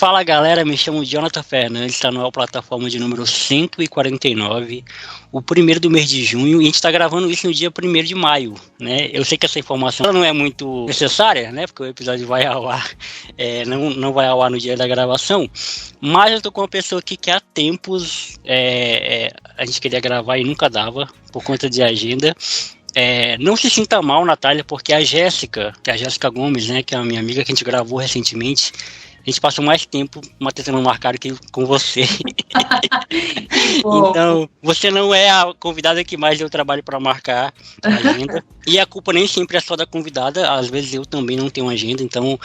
Fala galera, me chamo Jonathan Fernandes, está na plataforma de número 149, o primeiro do mês de junho, e a gente está gravando isso no dia 1º de maio, né? Eu sei que essa informação não é muito necessária, né? Porque o episódio vai ao ar, não vai ao ar no dia da gravação, mas eu estou com uma pessoa aqui que há tempos a gente queria gravar e nunca dava, por conta de agenda. Não se sinta mal, Natália, porque a Jéssica Gomes, né, que é a minha amiga que a gente gravou recentemente, a gente passou mais tempo tentando marcar aqui com você. Então, você não é a convidada que mais deu trabalho para marcar a agenda. E a culpa nem sempre é só da convidada, às vezes eu também não tenho agenda, então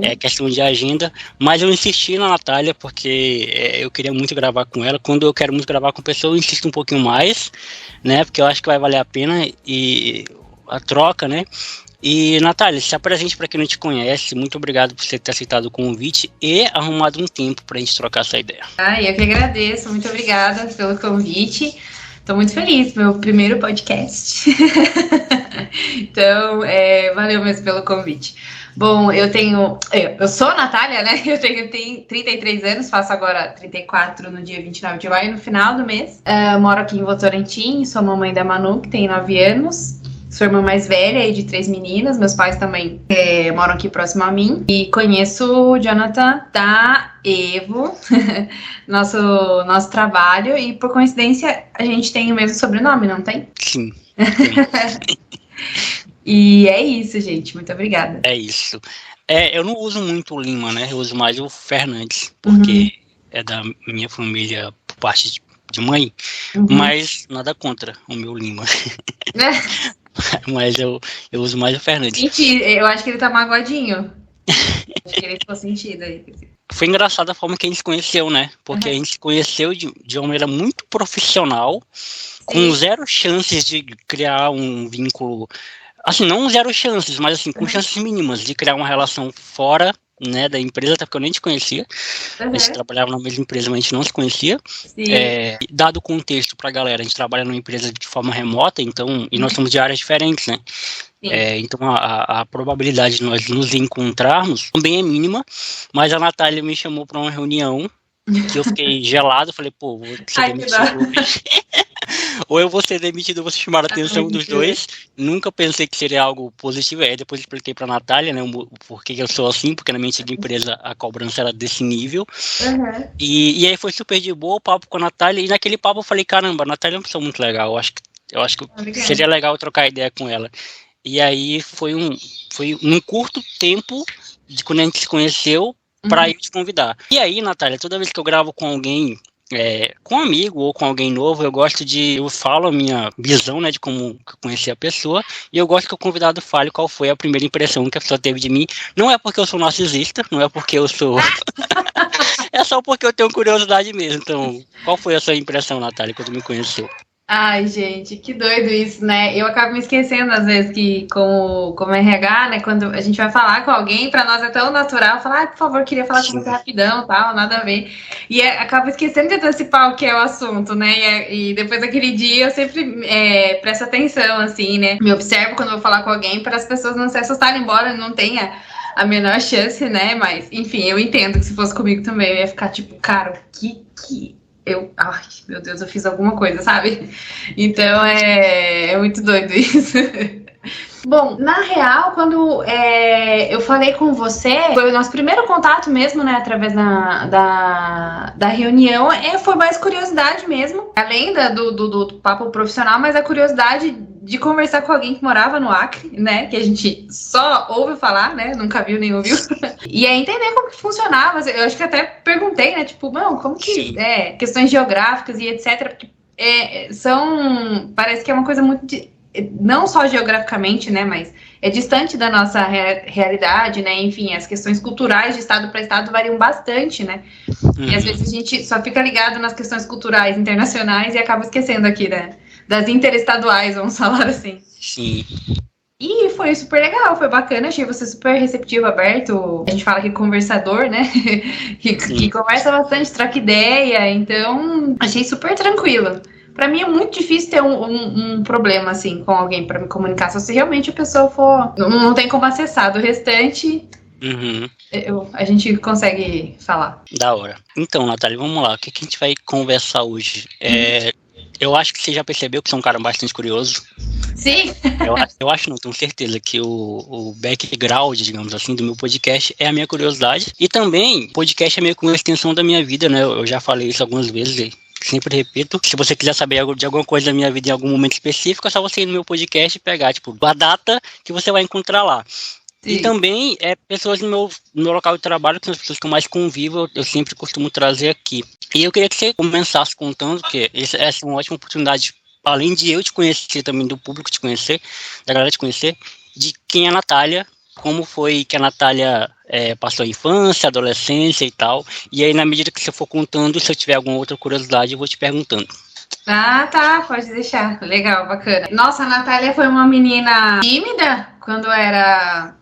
é questão de agenda. Mas eu insisti na Natália porque eu queria muito gravar com ela. Quando eu quero muito gravar com a pessoa, eu insisto um pouquinho mais, né? Porque eu acho que vai valer a pena e a troca, né? E, Natália, se apresente para quem não te conhece. Muito obrigado por você ter aceitado o convite e arrumado um tempo para a gente trocar essa ideia. Eu que agradeço. Muito obrigada pelo convite. Estou muito feliz, meu primeiro podcast. Então, valeu mesmo pelo convite. Bom, eu sou a Natália, né? Eu tenho 33 anos, faço agora 34 no dia 29 de maio, no final do mês. Moro aqui em Votorantim, sou mamãe da Manu, que tem 9 anos. Sou irmã mais velha de 3 meninas. Meus pais também moram aqui próximo a mim. E conheço o Jonathan da Evo, nosso trabalho. E por coincidência, a gente tem o mesmo sobrenome, não tem? Sim. E é isso, gente. Muito obrigada. É isso. Eu não uso muito o Lima, né? Eu uso mais o Fernandes, porque é da minha família por parte de mãe. Mas nada contra o meu Lima. Mas eu uso mais o Fernandes. Mentira, eu acho que ele tá magoadinho. Acho que ele ficou sentido aí. Foi engraçado a forma que a gente se conheceu, né? Porque a gente se conheceu de uma maneira muito profissional, com zero chances de criar um vínculo. Assim, não zero chances, mas assim, com chances mínimas de criar uma relação fora, né, da empresa, até porque eu nem te conhecia. A gente trabalhava na mesma empresa, mas a gente não se conhecia. Dado o contexto pra galera, a gente trabalha numa empresa de forma remota, então, e nós somos de áreas diferentes, né? Então a probabilidade de nós nos encontrarmos também é mínima, mas a Natália me chamou para uma reunião que eu fiquei gelado, falei, pô, vou ser demitido. Ou eu vou ser demitido, eu vou chamar a atenção dos dois. Nunca pensei que seria algo positivo. Aí depois expliquei pra Natália, né, por que eu sou assim, porque na minha antiga empresa a cobrança era desse nível. E aí foi super de boa o papo com a Natália. E naquele papo eu falei, caramba, a Natália é uma pessoa muito legal. Eu acho que seria legal eu trocar ideia com ela. E aí foi um curto tempo de quando a gente se conheceu pra eu te convidar. E aí, Natália, toda vez que eu gravo com alguém, com um amigo ou com alguém novo, eu falo a minha visão, né, de como eu conheci a pessoa, e eu gosto que o convidado fale qual foi a primeira impressão que a pessoa teve de mim. Não é porque eu sou narcisista, não é porque eu sou... É só porque eu tenho curiosidade mesmo. Então, qual foi a sua impressão, Natália, quando me conheceu? Ai, gente, que doido isso, né? Eu acabo me esquecendo, às vezes, que como RH, né, quando a gente vai falar com alguém, pra nós é tão natural falar, por favor, queria falar com você rapidão, tal, nada a ver. E acabo esquecendo de antecipar o que é o assunto, né? E depois daquele dia eu sempre presto atenção, assim, né? Me observo quando eu vou falar com alguém para as pessoas não se assustarem, embora não tenha a menor chance, né? Mas, enfim, eu entendo que se fosse comigo também, eu ia ficar tipo, cara, ai, meu Deus, eu fiz alguma coisa, sabe? Então, é muito doido isso. Bom, na real, quando eu falei com você, foi o nosso primeiro contato mesmo, né, através da reunião, foi mais curiosidade mesmo, além do papo profissional, mas a curiosidade de conversar com alguém que morava no Acre, né, que a gente só ouve falar, né, nunca viu nem ouviu, e aí entender como que funcionava. Eu acho que até perguntei, né, tipo, como que questões geográficas e etc, porque parece que é uma coisa muito... não só geograficamente, né, mas é distante da nossa realidade, né, enfim, as questões culturais de estado para estado variam bastante, né, e às vezes a gente só fica ligado nas questões culturais internacionais e acaba esquecendo aqui, né, das interestaduais, vamos falar assim. Sim. E foi super legal, foi bacana, achei você super receptivo, aberto, a gente fala que conversador, né, que conversa bastante, troca ideia, então achei super tranquilo. Pra mim é muito difícil ter um problema, assim, com alguém pra me comunicar. Só se realmente a pessoa for... Não tem como acessar. Do restante, Uhum. A gente consegue falar. Da hora. Então, Natália, vamos lá. O que a gente vai conversar hoje? Eu acho que você já percebeu que sou um cara bastante curioso. Sim. Eu acho, não, tenho certeza que o background, digamos assim, do meu podcast é a minha curiosidade. E também, podcast é meio que uma extensão da minha vida, né? Eu já falei isso algumas vezes e sempre repito. Se você quiser saber de alguma coisa da minha vida em algum momento específico, é só você ir no meu podcast e pegar, tipo, a data que você vai encontrar lá. Sim. E também, pessoas no meu local de trabalho, que são as pessoas que eu mais convivo, eu sempre costumo trazer aqui. E eu queria que você começasse contando, que essa é uma ótima oportunidade, além de eu te conhecer, também do público te conhecer, da galera te conhecer, de quem é a Natália, como foi que a Natália passou a infância, adolescência e tal. E aí, na medida que você for contando, se eu tiver alguma outra curiosidade, eu vou te perguntando. Ah, tá, pode deixar. Legal, bacana. Nossa, a Natália foi uma menina tímida quando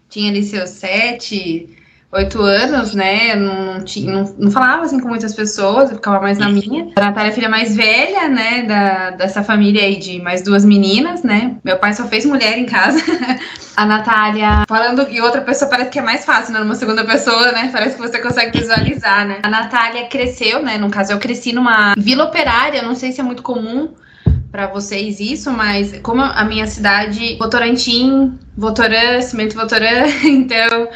tinha ali seus 7, 8 anos, né? Não falava assim com muitas pessoas, eu ficava mais na minha. A Natália é a filha mais velha, né? Dessa família aí de mais 2 meninas, né? Meu pai só fez mulher em casa. A Natália, falando em outra pessoa, parece que é mais fácil, né? Numa segunda pessoa, né? Parece que você consegue visualizar, né? A Natália cresceu, né? No caso, eu cresci numa vila operária, não sei se é muito comum para vocês isso, mas como a minha cidade, Votorantim, Votorã, Cimento Votorã, então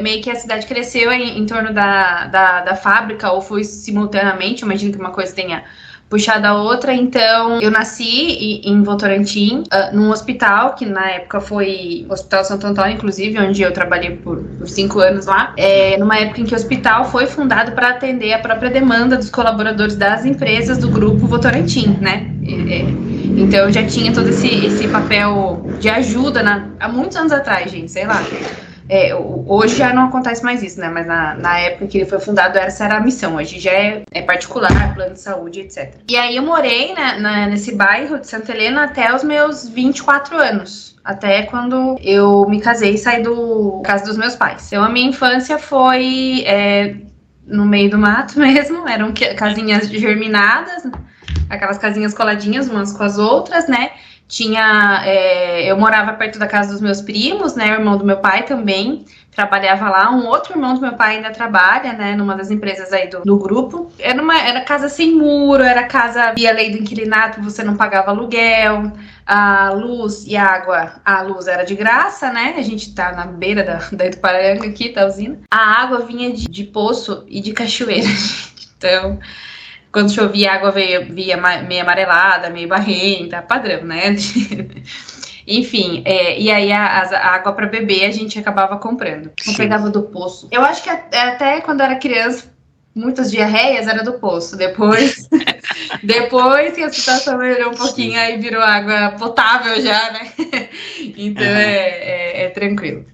meio que a cidade cresceu em torno da fábrica, ou foi simultaneamente, imagino que uma coisa tenha puxado a outra. Então eu nasci em Votorantim, num hospital, que na época foi o Hospital Santo Antônio, inclusive, onde eu trabalhei por 5 anos lá, numa época em que o hospital foi fundado para atender a própria demanda dos colaboradores das empresas do grupo Votorantim, né? Então eu já tinha todo esse papel de ajuda há muitos anos atrás, gente, sei lá. Hoje já não acontece mais isso, né? Mas na época que ele foi fundado, essa era a missão. Hoje já é particular, plano de saúde, etc. E aí eu morei nesse bairro de Santa Helena até os meus 24 anos. Até quando eu me casei e saí da casa dos meus pais. Então a minha infância foi no meio do mato mesmo. Eram casinhas germinadas, aquelas casinhas coladinhas umas com as outras, né? Eu morava perto da casa dos meus primos, né? O irmão do meu pai também trabalhava lá. Um outro irmão do meu pai ainda trabalha, né? Numa das empresas aí do grupo. Era casa sem muro, era casa via lei do inquilinato, você não pagava aluguel. A luz e a água, a luz era de graça, né? A gente tá na beira da Ituparanga aqui, da usina. A água vinha de poço e de cachoeira, então... Quando chovia, a água via meio amarelada, meio barrenta, padrão, né? Enfim, e aí a água para beber a gente acabava comprando. Eu pegava do poço. Eu acho que até quando eu era criança, muitas diarreias era do poço. Depois que a situação melhorou um pouquinho, aí virou água potável já, né? Então é tranquilo.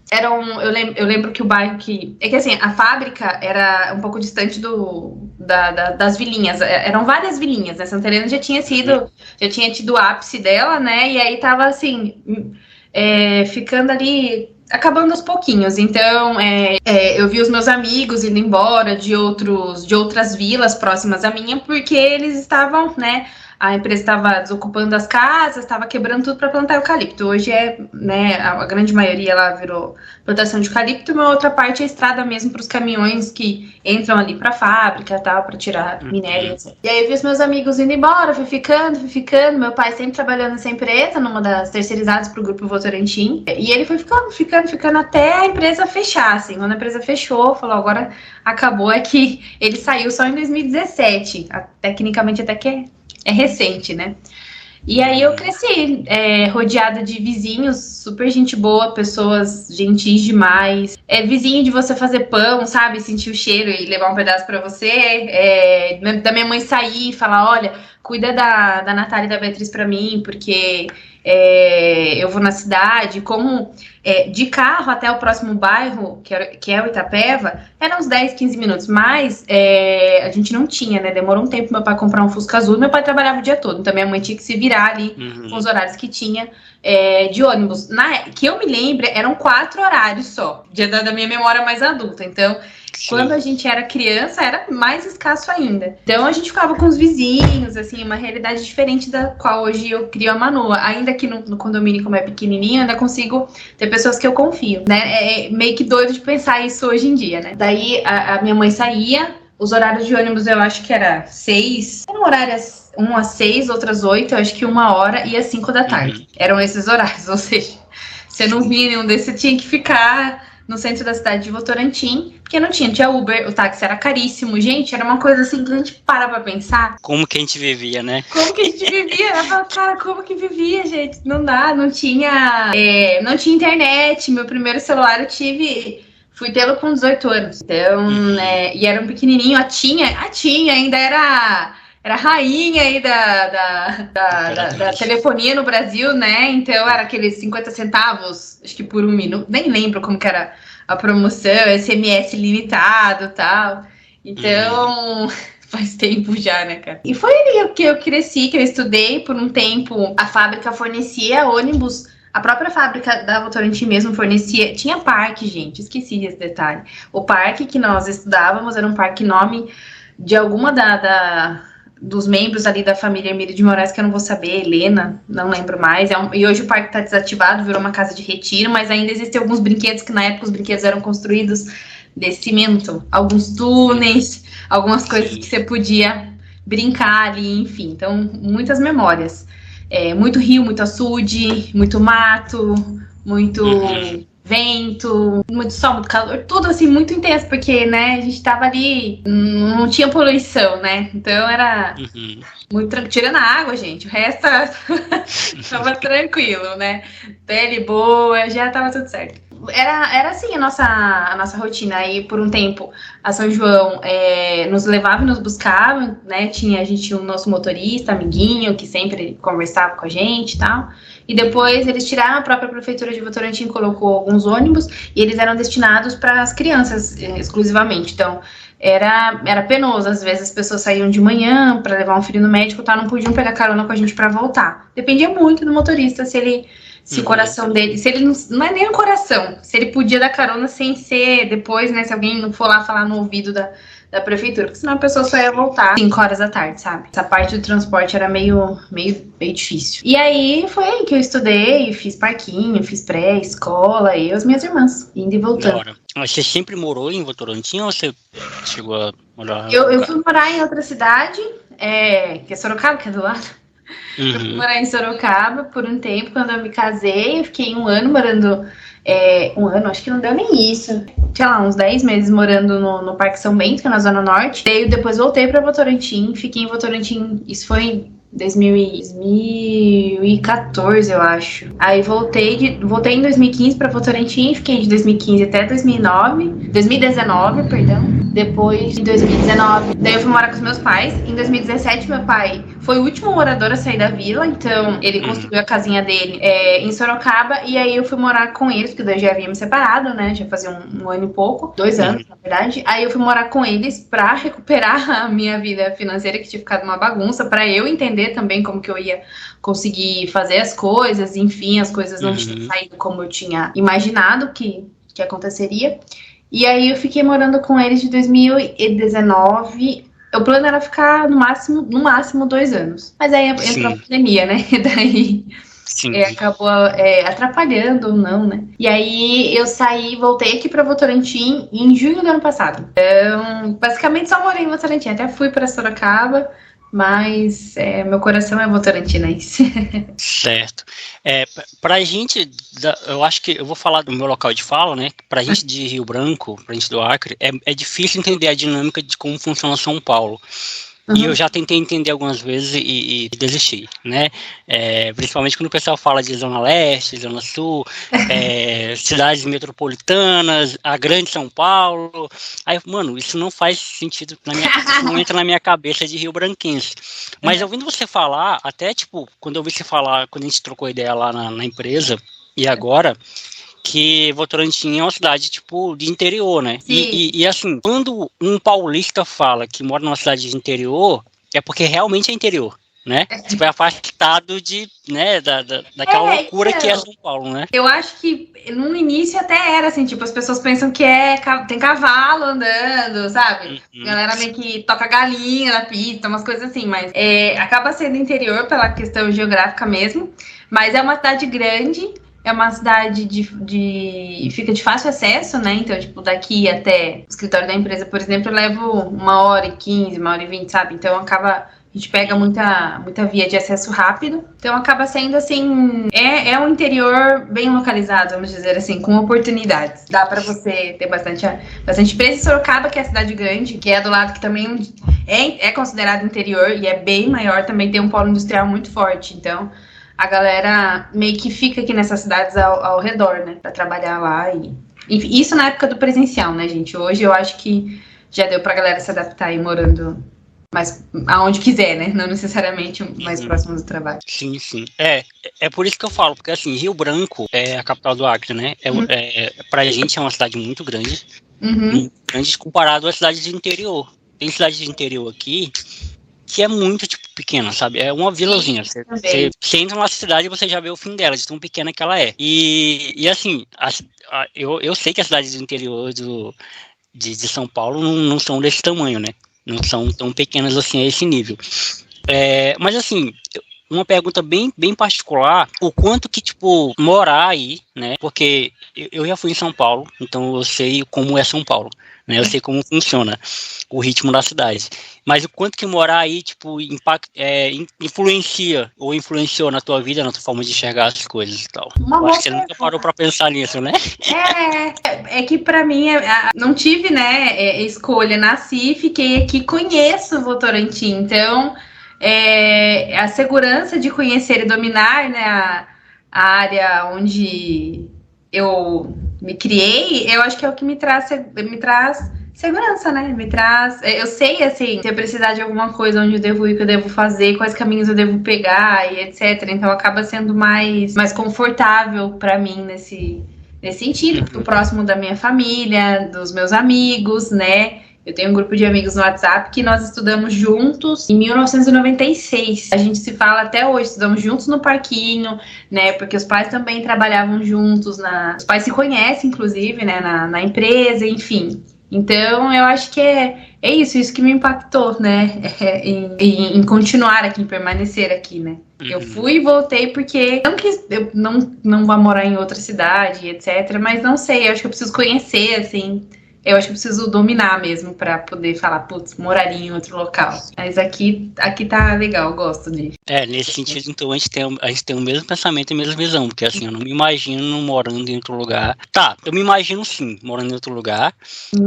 Eu lembro que o bairro é que assim, a fábrica era um pouco distante das vilinhas. Eram várias vilinhas, né? Santa Helena já tinha tido o ápice dela, né? E aí tava assim, ficando ali, acabando aos pouquinhos. Então, eu vi os meus amigos indo embora de outras vilas próximas à minha, porque eles estavam, né? A empresa estava desocupando as casas, estava quebrando tudo para plantar eucalipto. Hoje né, a grande maioria lá virou plantação de eucalipto, e uma outra parte é estrada mesmo para os caminhões que entram ali para a fábrica, tal, para tirar minério, etc. E aí eu vi os meus amigos indo embora, fui ficando. Meu pai sempre trabalhando nessa empresa, numa das terceirizadas para o grupo Votorantim. E ele foi ficando até a empresa fechar, assim. Quando a empresa fechou, falou, agora acabou, que ele saiu só em 2017. Tecnicamente até que é recente, né? E aí eu cresci rodeada de vizinhos, super gente boa, pessoas gentis demais. Vizinho de você fazer pão, sabe? Sentir o cheiro e levar um pedaço pra você. Da minha mãe sair e falar, olha, cuida da Natália e da Beatriz pra mim, porque eu vou na cidade. De carro até o próximo bairro, que é o Itapeva, eram uns 10, 15 minutos. Mas a gente não tinha, né? Demorou um tempo meu pai comprar um Fusca Azul. Meu pai trabalhava o dia todo, então minha mãe tinha que se virar ali com os horários que tinha de ônibus. Que eu me lembro, eram 4 horários só, da minha memória mais adulta. Então, Quando a gente era criança, era mais escasso ainda. Então a gente ficava com os vizinhos, assim, uma realidade diferente da qual hoje eu crio a Manu. Ainda que no condomínio, como é pequenininho, ainda consigo ter pessoas que eu confio, né? É meio que doido de pensar isso hoje em dia, né? Daí a minha mãe saía, os horários de ônibus eu acho que era 6, eram horários 1 às 6, outras 8, eu acho que 1h e às 5 da tarde. Eram esses horários, ou seja, você não via nenhum desses, você tinha que ficar no centro da cidade de Votorantim, porque não tinha Uber, o táxi era caríssimo. Gente, era uma coisa assim que a gente para pra pensar. Como que a gente vivia, né? Como que a gente vivia? Eu falo, cara, como que vivia, gente? Não dá, não tinha internet. Meu primeiro celular eu fui tê-lo com 18 anos. Então, e era um pequenininho, a Tinha ainda era rainha aí da telefonia no Brasil, né? Então era aqueles 50 centavos, acho que por 1 minuto, nem lembro como que era a promoção, SMS limitado e tal. Então, faz tempo já, né, cara? E foi ali que eu cresci, que eu estudei por um tempo. A fábrica fornecia ônibus. A própria fábrica da Votorantim mesmo fornecia. Tinha parque, gente, esqueci desse detalhe. O parque que nós estudávamos era um parque nome de alguma dos membros ali da família Emílio de Moraes, que eu não vou saber, Helena, não lembro mais. E hoje o parque está desativado, virou uma casa de retiro, mas ainda existem alguns brinquedos que na época os brinquedos eram construídos de cimento. Alguns túneis, algumas coisas que você podia brincar ali, enfim. Então, muitas memórias. Muito rio, muito açude, muito mato, muito vento, muito sol, muito calor, tudo assim muito intenso, porque, né, a gente tava ali, não tinha poluição, né, então era muito tranquilo, tirando a água, gente, o resto tava tranquilo, né, pele boa, já tava tudo certo. Era assim a nossa rotina. Aí por um tempo a São João nos levava e nos buscava, né? A gente tinha o nosso motorista, amiguinho, que sempre conversava com a gente e tal. E depois eles tiraram, a própria prefeitura de Votorantim colocou alguns ônibus e eles eram destinados para as crianças exclusivamente. Então era penoso, às vezes as pessoas saíam de manhã para levar um filho no médico e tal, não podiam pegar carona com a gente para voltar. Dependia muito do motorista, se o coração dele, se ele não é nem o coração, se ele podia dar carona sem ser depois, né, se alguém não for lá falar no ouvido da prefeitura, porque senão a pessoa só ia voltar 5 horas da tarde, sabe? Essa parte do transporte era meio difícil. E aí foi aí que eu estudei, fiz parquinho, fiz pré-escola, eu e as minhas irmãs, indo e voltando. Mas você sempre morou em Votorantim ou você chegou a morar? Eu fui morar em outra cidade, que é Sorocaba, que é do lado. Eu fui morar em Sorocaba por um tempo. Quando eu me casei, eu fiquei 1 ano morando. 1 ano, acho que não deu nem isso. Sei lá, uns 10 meses morando no Parque São Bento, que é na Zona Norte. Depois voltei pra Votorantim. Fiquei em Votorantim, isso foi em 2014, eu acho. Aí voltei em 2015 pra Votorantim. Fiquei de 2015 até 2019, perdão. Depois, em 2019, daí eu fui morar com os meus pais. Em 2017, meu pai foi o último morador a sair da vila, então ele construiu a casinha dele em Sorocaba, e aí eu fui morar com eles, porque daí eu já havia me separado, né, já fazia um ano e pouco, 2 anos, na verdade. Aí eu fui morar com eles pra recuperar a minha vida financeira, que tinha ficado uma bagunça, pra eu entender também como que eu ia conseguir fazer as coisas, enfim, as coisas não tinham saído como eu tinha imaginado que aconteceria. E aí eu fiquei morando com eles de 2019. O plano era ficar no máximo 2 anos. Mas aí entrou a pandemia, né? E daí acabou atrapalhando ou não, né? E aí eu voltei aqui pra Votorantim em junho do ano passado. Então, basicamente só morei em Votorantim. Até fui pra Sorocaba, mas meu coração é votorantinense. Certo. Pra gente, eu acho que eu vou falar do meu local de fala, né? Pra gente de Rio Branco, pra gente do Acre, é difícil entender a dinâmica de como funciona São Paulo. E eu já tentei entender algumas vezes e desisti, né? Principalmente quando o pessoal fala de Zona Leste, Zona Sul, cidades metropolitanas, a grande São Paulo. Aí, mano, isso não faz sentido, não entra na minha cabeça de rio-branquense. Mas ouvindo você falar, até tipo, quando eu ouvi você falar, quando a gente trocou ideia lá na empresa, e agora, que Votorantim é uma cidade, tipo, de interior, né? E assim, quando um paulista fala que mora numa cidade de interior, é porque realmente é interior. né? Tipo, é afastado né, daquela loucura que é São Paulo, né? Eu acho que no início até era assim, tipo, as pessoas pensam que tem cavalo andando, sabe? A galera meio que toca galinha na pista, umas coisas assim, mas acaba sendo interior pela questão geográfica mesmo, mas é uma cidade grande, é uma cidade fica de fácil acesso, né? Então, tipo, daqui até o escritório da empresa, por exemplo, eu levo 1h15, 1h20, sabe? Então a gente pega muita via de acesso rápido. Então acaba sendo assim, é um interior bem localizado, vamos dizer assim, com oportunidades. Dá para você ter bastante empresa. Sorocaba, que é a cidade grande, que é do lado que também é considerado interior e é bem maior, também tem um polo industrial muito forte. Então a galera meio que fica aqui nessas cidades ao redor, né, para trabalhar lá. E isso na época do presencial, né, gente? Hoje eu acho que já deu pra galera se adaptar aí morando mas aonde quiser, né? Não necessariamente mais próximo do trabalho. Sim, sim. É por isso que eu falo, porque assim, Rio Branco é a capital do Acre, né? Pra gente é uma cidade muito grande, muito grande comparado às cidades de interior. Tem cidade de interior aqui que é muito, tipo, pequena, sabe? É uma vilazinha. Você entra numa cidade e você já vê o fim dela, de tão pequena que ela é. E assim, eu sei que as cidades do interior de São Paulo não são desse tamanho, né? Não são tão pequenas assim a esse nível. Mas assim, uma pergunta bem, bem particular, o quanto que, tipo, morar aí, né? Porque eu já fui em São Paulo, então eu sei como é São Paulo, né? Eu sei como funciona o ritmo da cidade. Mas o quanto que morar aí, tipo, influencia ou influenciou na tua vida, na tua forma de enxergar as coisas e tal. Eu acho que você nunca parou pra pensar nisso, né? É que pra mim, não tive, né, escolha. Nasci, fiquei aqui, conheço Votorantim. Então, a segurança de conhecer e dominar, né, a área onde eu me criei, eu acho que é o que me traz segurança, né? Eu sei, assim, se eu precisar de alguma coisa, onde eu devo ir, o que eu devo fazer, quais caminhos eu devo pegar e etc. Então acaba sendo mais confortável pra mim nesse sentido, porque próximo da minha família, dos meus amigos, né? Eu tenho um grupo de amigos no WhatsApp que nós estudamos juntos em 1996. A gente se fala até hoje, estudamos juntos no parquinho, né? Porque os pais também trabalhavam juntos, os pais se conhecem, inclusive, né? Na empresa, enfim. Então, eu acho que é isso que me impactou, né? Em continuar aqui, em permanecer aqui, né? Eu fui e voltei porque eu não vou morar em outra cidade, etc. Mas não sei, eu acho que eu preciso conhecer, assim. Eu acho que eu preciso dominar mesmo pra poder falar, putz, moraria em outro local. Mas aqui tá legal, eu gosto disso. Nesse sentido, então, a gente tem o mesmo pensamento e a mesma visão, porque assim, eu não me imagino morando em outro lugar. Tá, eu me imagino sim, morando em outro lugar,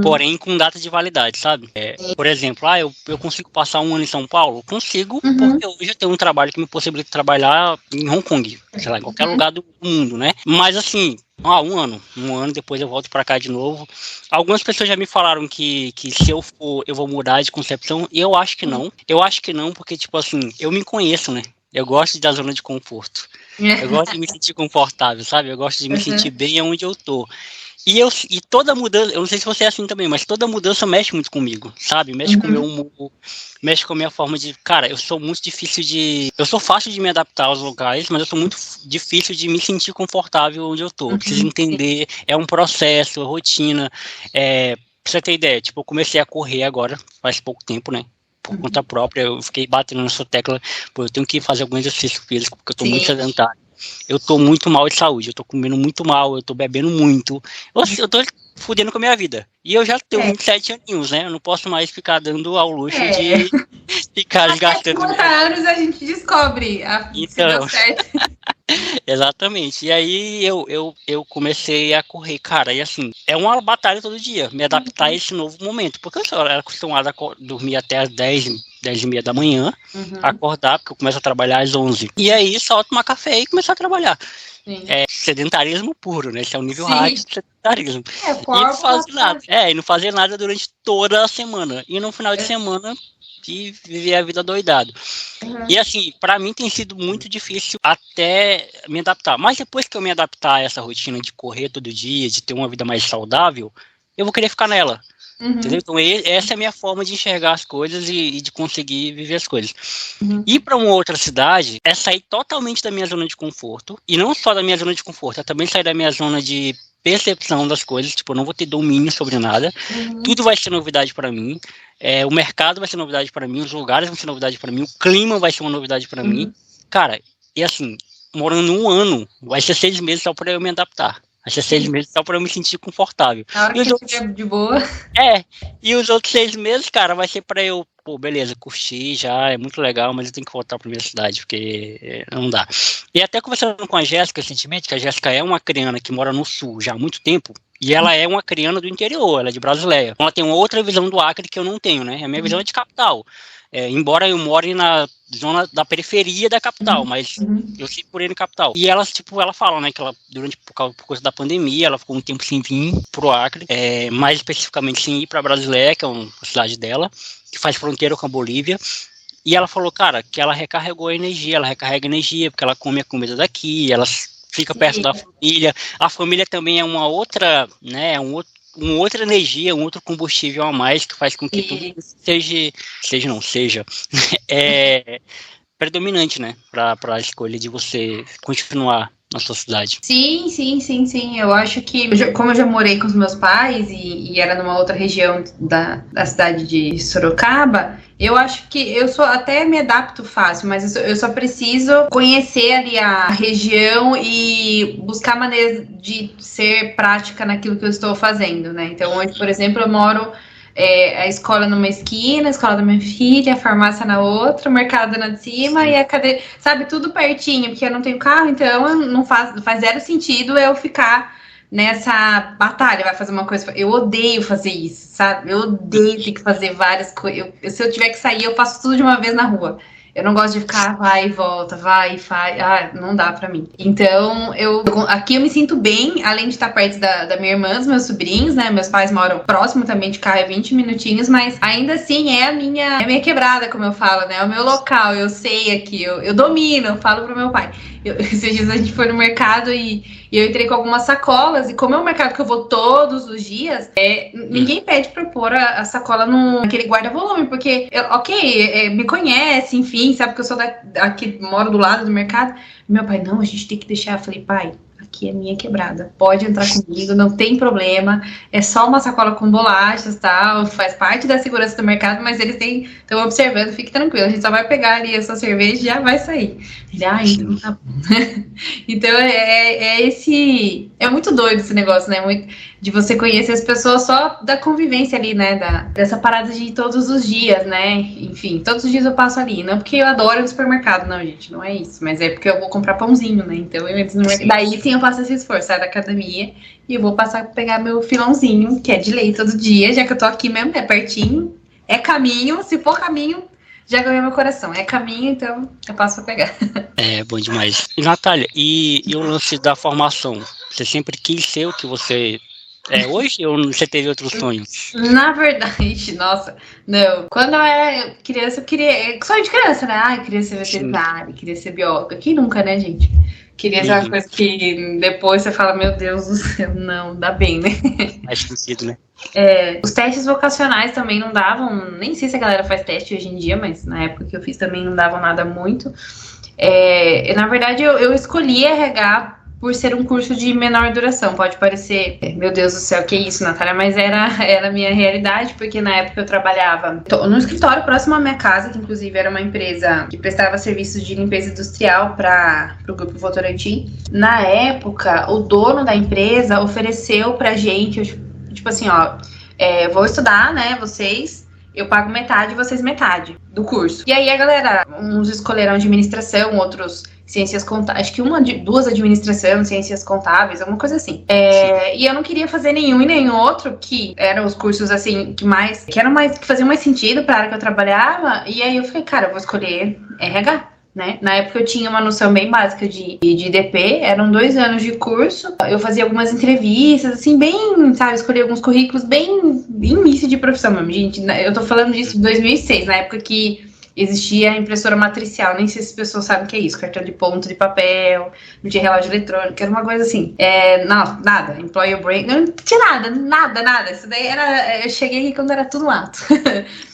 porém com data de validade, sabe? Por exemplo, eu consigo passar 1 ano em São Paulo? Consigo, porque hoje eu tenho um trabalho que me possibilita trabalhar em Hong Kong, sei lá, em qualquer lugar do mundo, né? Mas assim, 1 ano depois eu volto pra cá de novo. Algumas pessoas já me falaram que se eu for, eu vou mudar de concepção, e eu acho que não. Eu acho que não, porque, tipo assim, eu me conheço, né? Eu gosto da zona de conforto. Eu gosto de me sentir confortável, sabe? Eu gosto de me sentir bem onde eu tô. E toda mudança, eu não sei se você é assim também, mas toda mudança mexe muito comigo, sabe? Mexe com o meu humor, mexe com a minha forma de... Cara, eu sou muito difícil de... Eu sou fácil de me adaptar aos locais, mas eu sou muito difícil de me sentir confortável onde eu tô. Eu preciso entender, é um processo, é rotina. Pra você ter ideia, tipo, eu comecei a correr agora, faz pouco tempo, né? Por conta própria, eu fiquei batendo nessa tecla, pô, eu tenho que fazer algum exercício físico, porque eu tô muito sedentário. Eu tô muito mal de saúde, eu tô comendo muito mal, eu tô bebendo muito. Eu tô fudendo com a minha vida. E eu já tenho 27 aninhos, né? Eu não posso mais ficar dando ao luxo de ficar gastando. Até 50 anos a gente descobre se deu certo. Exatamente. E aí eu comecei a correr, cara, e assim, é uma batalha todo dia, me adaptar a esse novo momento, porque eu só era acostumado a dormir até as 10h30 da manhã, acordar, porque eu começo a trabalhar às 11. E aí só tomar café e começar a trabalhar. É sedentarismo puro, né? Esse é o nível hard de sedentarismo. E não fazer nada. E não fazer nada durante toda a semana. E no final de semana de viver a vida doidado. E assim, pra mim tem sido muito difícil até me adaptar. Mas depois que eu me adaptar a essa rotina de correr todo dia, de ter uma vida mais saudável, eu vou querer ficar nela. Entendeu? Então essa é a minha forma de enxergar as coisas e de conseguir viver as coisas. Ir para uma outra cidade é sair totalmente da minha zona de conforto, e não só da minha zona de conforto, é também sair da minha zona de percepção das coisas. Tipo, eu não vou ter domínio sobre nada, tudo vai ser novidade para mim, o mercado vai ser novidade para mim, os lugares vão ser novidade para mim, o clima vai ser uma novidade para mim, cara. E assim, morando 1 ano, vai ser 6 meses só para eu me adaptar. Vai ser 6 meses só pra eu me sentir confortável. Na hora que eu estiver de boa. E os outros 6 meses, cara, vai ser pra eu, beleza, curtir já, é muito legal, mas eu tenho que voltar pra minha cidade, porque não dá. E até conversando com a Jéssica recentemente, que a Jéssica é uma acriana que mora no sul já há muito tempo, e ela é uma acriana do interior, ela é de Brasileia. Então ela tem uma outra visão do Acre que eu não tenho, né? A minha visão é de capital. Embora eu more na zona da periferia da capital, mas eu sempre morei na capital. E ela, ela fala, né, que ela, por causa da pandemia, ela ficou um tempo sem vir pro Acre, mais especificamente sem ir pra Brasileia, que é uma cidade dela, que faz fronteira com a Bolívia. E ela falou, cara, que ela recarregou a energia, ela recarrega energia, porque ela come a comida daqui, ela fica perto da família. A família também é uma outra, né, uma outra energia, um outro combustível a mais que faz com que tudo seja predominante, né, para a escolha de você continuar na sua cidade. Sim. Eu acho que, como eu já morei com os meus pais e era numa outra região da cidade de Sorocaba, eu acho que eu até me adapto fácil, mas eu só preciso conhecer ali a região e buscar maneiras de ser prática naquilo que eu estou fazendo, né? Então, hoje, por exemplo, eu moro a escola numa esquina, a escola da minha filha, a farmácia na outra, o mercado na de cima e a cadeia, sabe, tudo pertinho, porque eu não tenho carro, então não faz zero sentido eu ficar nessa batalha, vai fazer uma coisa. Eu odeio fazer isso, sabe? Eu odeio ter que fazer várias coisas. Se eu tiver que sair, eu faço tudo de uma vez na rua. Eu não gosto de ficar, vai e volta, vai e faz. Não dá pra mim. Então, aqui eu me sinto bem, além de estar perto da minha irmã, dos meus sobrinhos, né? Meus pais moram próximo também de carro, 20 minutinhos, mas ainda assim é a minha quebrada, como eu falo, né? É o meu local, eu sei aqui, eu domino, eu falo pro meu pai. Esses dias a gente foi no mercado e eu entrei com algumas sacolas, e como é um mercado que eu vou todos os dias, ninguém pede pra eu pôr a sacola naquele guarda-volume, porque, me conhece, enfim, sabe que eu sou aqui, moro do lado do mercado. Meu pai, não, a gente tem que deixar. Eu falei, pai, aqui é minha quebrada, pode entrar comigo, não tem problema, é só uma sacola com bolachas, tal, faz parte da segurança do mercado, mas eles estão observando, fique tranquilo, a gente só vai pegar ali a sua cerveja e já vai sair. Ele, então tá bom. Então é muito doido esse negócio, né, de você conhecer as pessoas só da convivência ali, né, dessa parada de todos os dias, né, enfim, todos os dias eu passo ali, não porque eu adoro ir no supermercado, não, gente, não é isso, mas é porque eu vou comprar pãozinho, né, então eu entro no mercado, daí sim eu faço esse esforço, saio da academia e eu vou passar pra pegar meu filãozinho, que é de lei todo dia, já que eu tô aqui mesmo, é pertinho, é caminho, se for caminho, já ganhou meu coração, é caminho, então eu passo pra pegar. É, bom demais. E Natália, e o lance da formação? Você sempre quis ser o que você hoje, ou você teve outros sonhos? Na verdade, nossa, não. Quando eu era criança, eu queria... Sonho de criança, né? Eu queria ser veterinária, queria ser bióloga. Quem nunca, né, gente? Queria ser uma coisa que depois você fala, meu Deus do céu, não, dá bem, né? Faz sentido, né? Os testes vocacionais também não davam, nem sei se a galera faz teste hoje em dia, mas na época que eu fiz também não davam nada muito. Na verdade, eu escolhi RH por ser um curso de menor duração. Pode parecer, meu Deus do céu, que isso, Natália, mas era a minha realidade, porque na época eu trabalhava no escritório próximo à minha casa, que inclusive era uma empresa que prestava serviços de limpeza industrial para o Grupo Votorantim. Na época, o dono da empresa ofereceu pra gente, tipo assim, vou estudar, né, vocês... Eu pago metade, vocês metade do curso. E aí a galera, uns escolheram administração, outros ciências contábeis, acho que duas administração, ciências contábeis, alguma coisa assim. E eu não queria fazer nenhum e nem outro, que eram os cursos assim, que faziam mais sentido para a área que eu trabalhava. E aí eu falei, cara, eu vou escolher RH. Né? Na época eu tinha uma noção bem básica de DP, eram 2 anos de curso, eu fazia algumas entrevistas, assim, bem, sabe, escolhi alguns currículos bem início de profissão mesmo, gente, eu tô falando disso em 2006, na época que existia a impressora matricial, nem sei se as pessoas sabem o que é isso, cartão de ponto de papel, não tinha relógio eletrônico, era uma coisa assim. Não, nada, employer break, não tinha nada. Isso daí eu cheguei aqui quando era tudo mato.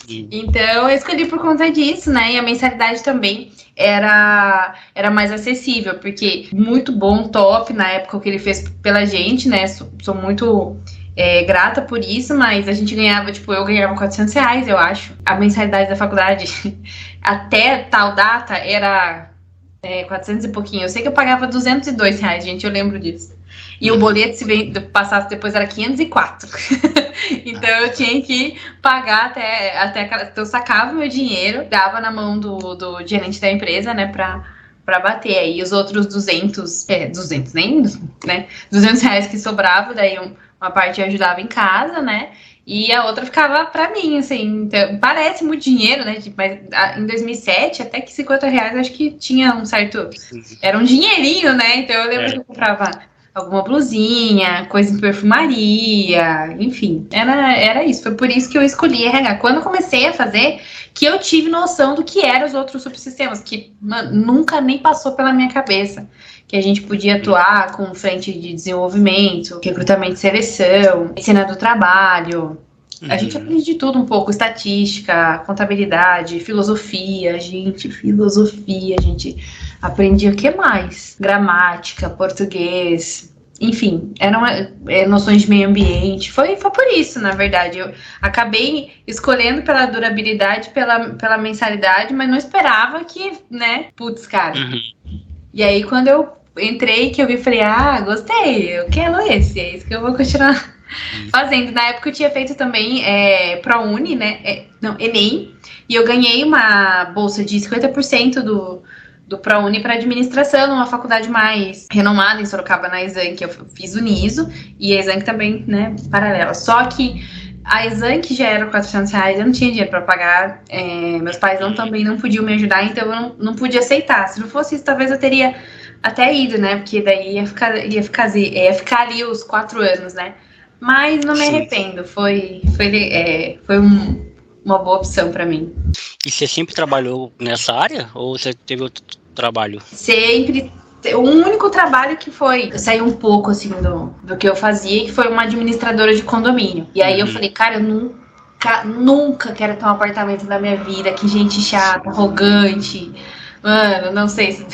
Então, eu escolhi por conta disso, né? E a mensalidade também era mais acessível, porque muito bom, top, na época o que ele fez pela gente, né? Sou muito grata por isso, mas a gente ganhava, eu ganhava R$400, eu acho. A mensalidade da faculdade, até tal data, era 400 e pouquinho. Eu sei que eu pagava R$202, gente, eu lembro disso. E o boleto, se passasse depois, era 504. Então eu tinha que pagar até eu sacava o meu dinheiro, dava na mão do gerente da empresa, né, pra bater. Aí os outros 200 nem, né, R$200 que sobrava, daí uma parte eu ajudava em casa, né, e a outra ficava pra mim, assim. Então, parece muito dinheiro, né, mas em 2007, até que R$50, acho que tinha um certo, era um dinheirinho, né, então eu lembro que eu comprava alguma blusinha, coisa em perfumaria, enfim, era isso. Foi por isso que eu escolhi RH. Quando eu comecei a fazer, que eu tive noção do que eram os outros subsistemas, que nunca nem passou pela minha cabeça. Que a gente podia atuar com frente de desenvolvimento, recrutamento e seleção, medicina do trabalho. A gente aprende de tudo um pouco, estatística, contabilidade, filosofia, a gente aprendia o que mais? Gramática, português, enfim, eram noções de meio ambiente. Foi por isso, na verdade. Eu acabei escolhendo pela durabilidade, pela mensalidade, mas não esperava que, né, putz, cara. E aí, quando eu entrei, que eu vi, falei, gostei, eu quero esse, é isso que eu vou continuar fazendo. Na época eu tinha feito também ProUni, né? Enem, e eu ganhei uma bolsa de 50% do ProUni para administração, numa faculdade mais renomada em Sorocaba, na Exanc. Eu fiz o NISO, e a Exanc também, né, paralela. Só que a Exanc já era R$400, eu não tinha dinheiro para pagar, meus pais também não podiam me ajudar, então eu não pude aceitar. Se não fosse isso, talvez eu teria até ido, né, porque daí ia ficar ali os 4 anos, né. Mas não me arrependo, foi uma boa opção para mim. E você sempre trabalhou nessa área? Ou você teve outro trabalho? Sempre. O único trabalho que foi... Eu saí um pouco, assim, do que eu fazia, que foi uma administradora de condomínio. E aí eu falei, cara, eu nunca quero ter um apartamento na minha vida. Que gente chata, arrogante. Mano, não sei se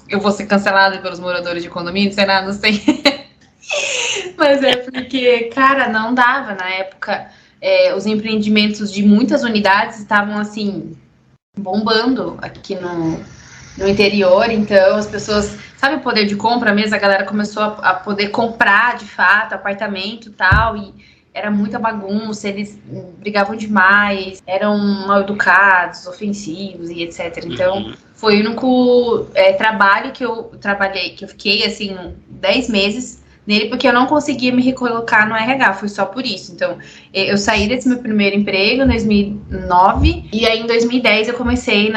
eu vou ser cancelada pelos moradores de condomínio, sei lá, não sei. Mas é porque, cara, não dava. Na época, os empreendimentos de muitas unidades estavam, assim, bombando aqui no interior. Então as pessoas, sabe o poder de compra mesmo? A galera começou a poder comprar, de fato, apartamento e tal, e era muita bagunça, eles brigavam demais, eram mal educados, ofensivos e etc. Então, foi o único trabalho que eu trabalhei, que eu fiquei, assim, 10 meses nele, porque eu não conseguia me recolocar no RH, foi só por isso. Então, eu saí desse meu primeiro emprego em 2009, e aí em 2010 eu comecei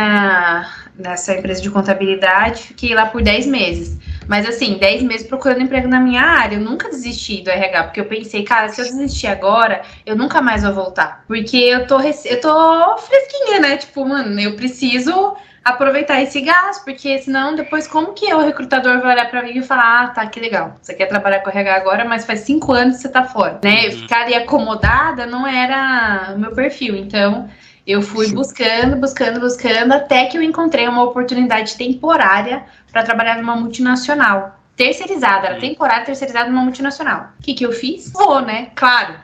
nessa empresa de contabilidade, fiquei lá por 10 meses. Mas assim, 10 meses procurando emprego na minha área, eu nunca desisti do RH, porque eu pensei, cara, se eu desistir agora, eu nunca mais vou voltar. Porque eu tô fresquinha, né? Tipo, mano, eu preciso aproveitar esse gás, porque senão depois como que o recrutador vai olhar pra mim e falar, tá, que legal, você quer trabalhar com RH agora, mas faz 5 anos que você tá fora, né? Ficar ali acomodada não era o meu perfil, então eu fui buscando, até que eu encontrei uma oportunidade temporária para trabalhar numa multinacional, terceirizada, era temporária, terceirizada numa multinacional. O que eu fiz? Vou, né? Claro.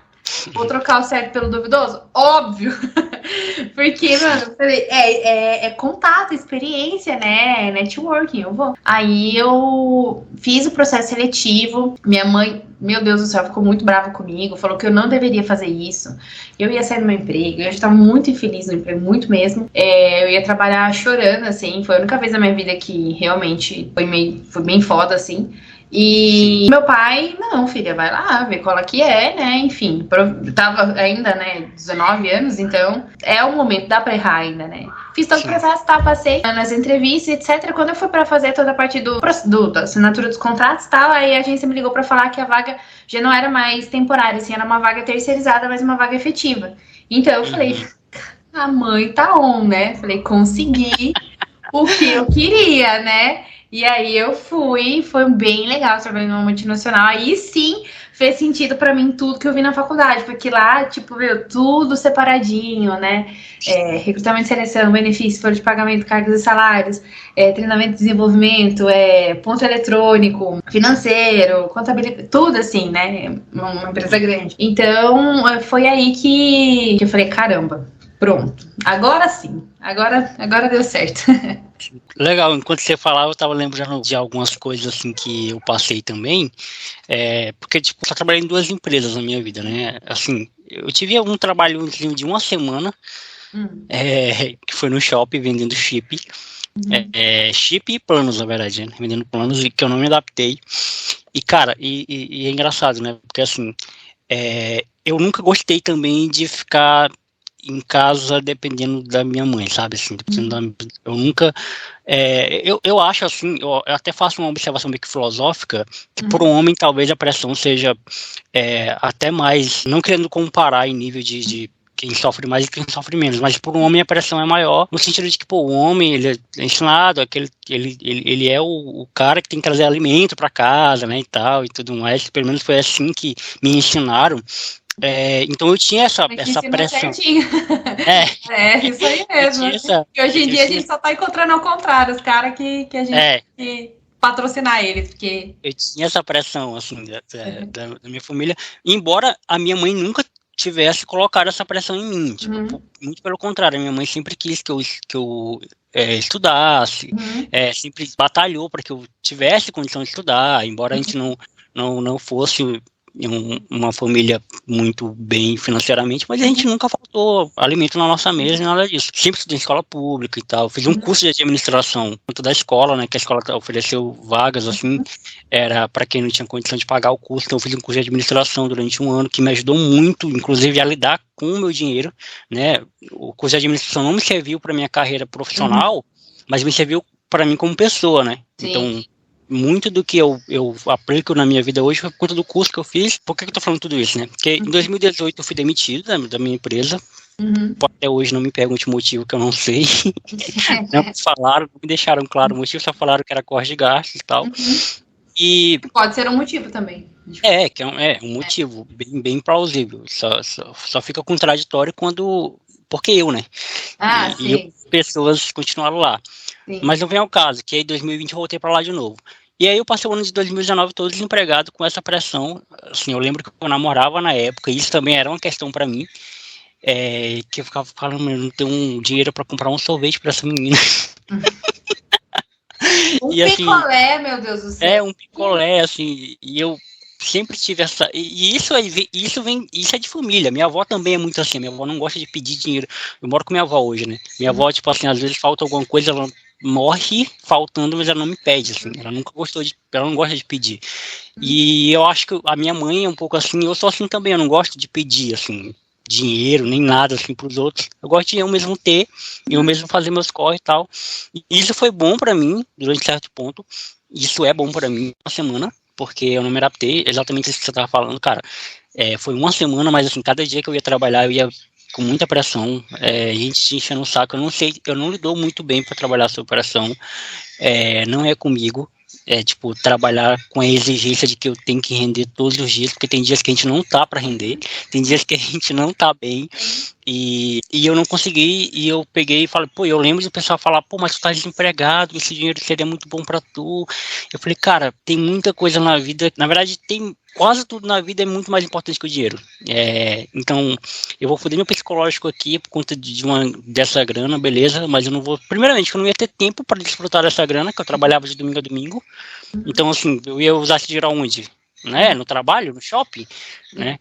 Vou trocar o certo pelo duvidoso? Óbvio! Porque, mano, eu falei, contato, experiência, né? Networking, eu vou. Aí eu fiz o processo seletivo. Minha mãe, meu Deus do céu, ficou muito brava comigo, falou que eu não deveria fazer isso. Eu ia sair do meu emprego, eu já estava muito infeliz no emprego, muito mesmo. Eu ia trabalhar chorando, assim, foi a única vez na minha vida que realmente foi bem foda, assim. E meu pai, não, filha, vai lá, vê qual é que é, né, enfim, tava ainda, né, 19 anos, então é o momento, dá pra errar ainda, né. Fiz todo o processo, tá, passei nas entrevistas, etc. Quando eu fui pra fazer toda a parte da assinatura dos contratos e tal, aí a agência me ligou pra falar que a vaga já não era mais temporária, assim, era uma vaga terceirizada, mas uma vaga efetiva. Então eu falei, a mãe tá on, né? Falei, consegui o que eu queria, né? E aí eu fui, foi bem legal trabalhar numa multinacional. Aí sim fez sentido pra mim tudo que eu vi na faculdade, porque lá, tipo, veio tudo separadinho, né? Recrutamento e seleção, benefícios, folha de pagamento, cargos e salários, treinamento e desenvolvimento, ponto eletrônico, financeiro, contabilidade, tudo assim, né? Uma empresa grande. Então, foi aí que eu falei, caramba, pronto, agora sim, agora deu certo. Legal, enquanto você falava, eu estava lembrando de algumas coisas assim que eu passei também, porque tipo, eu só trabalhei em 2 empresas na minha vida, né? Assim, eu tive um trabalhozinho de 1 semana, que foi no shopping vendendo chip, chip e planos, na verdade, né? Vendendo planos e que eu não me adaptei. E cara, e é engraçado, né? Porque assim, eu nunca gostei também de ficar em casa dependendo da minha mãe, sabe? Assim, eu nunca. Eu acho assim, eu até faço uma observação meio que filosófica, que por um homem talvez a pressão seja até mais, não querendo comparar em nível de quem sofre mais e quem sofre menos, mas por um homem a pressão é maior, no sentido de que o homem ele é ensinado, ele é o cara que tem que trazer alimento para casa, né, e tal, e tudo mais, pelo menos foi assim que me ensinaram. Então eu tinha essa pressão. Certinho. Isso aí mesmo. E hoje em dia a gente só tá encontrando ao contrário, os caras que a gente tem que patrocinar eles, porque... Eu tinha essa pressão, assim, da minha família, embora a minha mãe nunca tivesse colocado essa pressão em mim, tipo, muito pelo contrário, a minha mãe sempre quis que eu estudasse, sempre batalhou para que eu tivesse condição de estudar, embora a gente não fosse uma família muito bem financeiramente, mas a gente nunca faltou alimento na nossa mesa, nada disso. Sempre estudei em escola pública e tal. Fiz um curso de administração dentro da escola, né, que a escola ofereceu vagas, assim, era para quem não tinha condição de pagar o curso, então eu fiz um curso de administração durante 1 ano, que me ajudou muito, inclusive, a lidar com o meu dinheiro, né. O curso de administração não me serviu para minha carreira profissional, mas me serviu para mim como pessoa, né. Sim. Então, muito do que eu aplico na minha vida hoje foi por conta do curso que eu fiz. Por que eu tô falando tudo isso, né? Porque em 2018 eu fui demitido da minha empresa. Até hoje não me pergunte o motivo, que eu não sei. Não me falaram, não me deixaram claro o motivo, só falaram que era corte de gastos e tal. E pode ser um motivo também. Que é um motivo bem plausível. Só fica contraditório porque eu, né? E pessoas continuaram lá. Sim. Mas não vem ao caso, que aí em 2020 eu voltei para lá de novo. E aí eu passei o ano de 2019 todo desempregado com essa pressão. Assim, eu lembro que eu namorava na época, e isso também era uma questão para mim, que eu ficava falando, eu não tenho dinheiro para comprar um sorvete para essa menina. Picolé, meu Deus do céu. Um picolé, assim, e eu sempre tive essa... E isso é de família. Minha avó também é muito assim, minha avó não gosta de pedir dinheiro. Eu moro com minha avó hoje, né? Minha avó, tipo assim, às vezes falta alguma coisa, ela morre faltando, mas ela não me pede, assim. Ela nunca gostou ela não gosta de pedir. E eu acho que a minha mãe é um pouco assim, eu sou assim também, eu não gosto de pedir, assim, dinheiro, nem nada, assim, pros outros. Eu gosto de eu mesmo ter, eu mesmo fazer meus corre e tal. E isso foi bom pra mim, durante certo ponto. Isso é bom pra mim, uma semana, porque eu não me adaptei, exatamente isso que você estava falando, cara. Foi 1 semana, mas assim, cada dia que eu ia trabalhar, eu ia com muita pressão, a gente enchendo o saco, eu não lidou muito bem para trabalhar sob pressão, não é comigo, tipo, trabalhar com a exigência de que eu tenho que render todos os dias, porque tem dias que a gente não tá para render, tem dias que a gente não tá bem, e eu não consegui, e eu peguei e falei, eu lembro do pessoal falar, mas tu tá desempregado, esse dinheiro seria muito bom para tu. Eu falei, cara, tem muita coisa na vida, na verdade quase tudo na vida é muito mais importante que o dinheiro. Então, eu vou foder meu psicológico aqui por conta dessa grana, beleza, mas eu não vou... Primeiramente, eu não ia ter tempo para desfrutar dessa grana, que eu trabalhava de domingo a domingo. Então, assim, eu ia usar esse dinheiro aonde? Né? No trabalho, no shopping, né?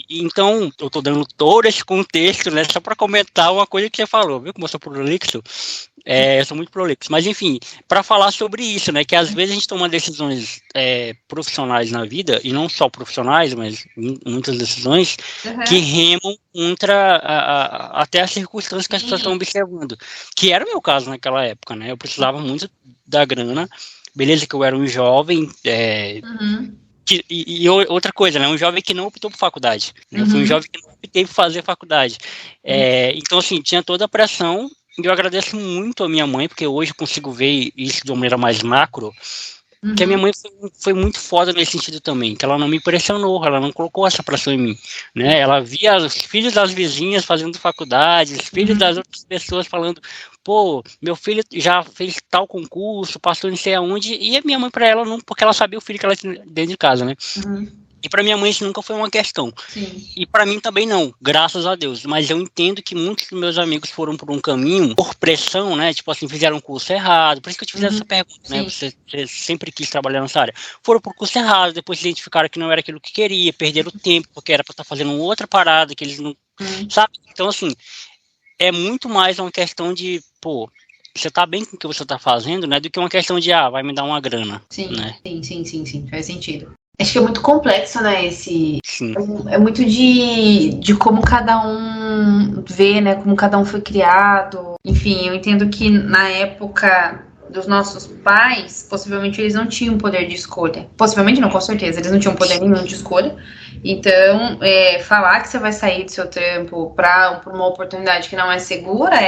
Então, eu tô dando todo esse contexto, né, só para comentar uma coisa que você falou, viu como eu sou prolixo? Eu sou muito prolixo, mas enfim, para falar sobre isso, né, que às vezes a gente toma decisões profissionais na vida, e não só profissionais, mas muitas decisões que remam contra até as circunstâncias que as pessoas estão observando, que era o meu caso naquela época, né, eu precisava muito da grana, beleza que eu era um jovem, Outra coisa, né? Um jovem que não optou por faculdade. Né? Eu fui um jovem que não optei por fazer faculdade. Então, assim, tinha toda a pressão. E eu agradeço muito a minha mãe, porque hoje eu consigo ver isso de uma maneira mais macro. Que a minha mãe foi muito foda nesse sentido também, que ela não me pressionou, ela não colocou essa pressão em mim, né? Ela via os filhos das vizinhas fazendo faculdade, os filhos das outras pessoas falando, pô, meu filho já fez tal concurso, passou não sei aonde, e a minha mãe pra ela não, porque ela sabia o filho que ela tinha dentro de casa, né? E para minha mãe isso nunca foi uma questão. Sim. E para mim também não, graças a Deus. Mas eu entendo que muitos dos meus amigos foram por um caminho, por pressão, né? Tipo assim, fizeram um curso errado. Por isso que eu te fiz essa pergunta, né? Você sempre quis trabalhar nessa área. Foram por curso errado, depois identificaram que não era aquilo que queria, perderam o tempo, porque era para estar fazendo outra parada, que eles não... Sabe? Então, assim, é muito mais uma questão de, pô, você tá bem com o que você tá fazendo, né? Do que uma questão de, vai me dar uma grana. Sim, né? sim. Faz sentido. Acho que é muito complexo, né, Sim. É muito de como cada um vê, né, como cada um foi criado. Enfim, eu entendo que na época dos nossos pais, possivelmente eles não tinham poder de escolha. Possivelmente não, com certeza, eles não tinham poder nenhum de escolha. Então, falar que você vai sair do seu trampo para uma oportunidade que não é segura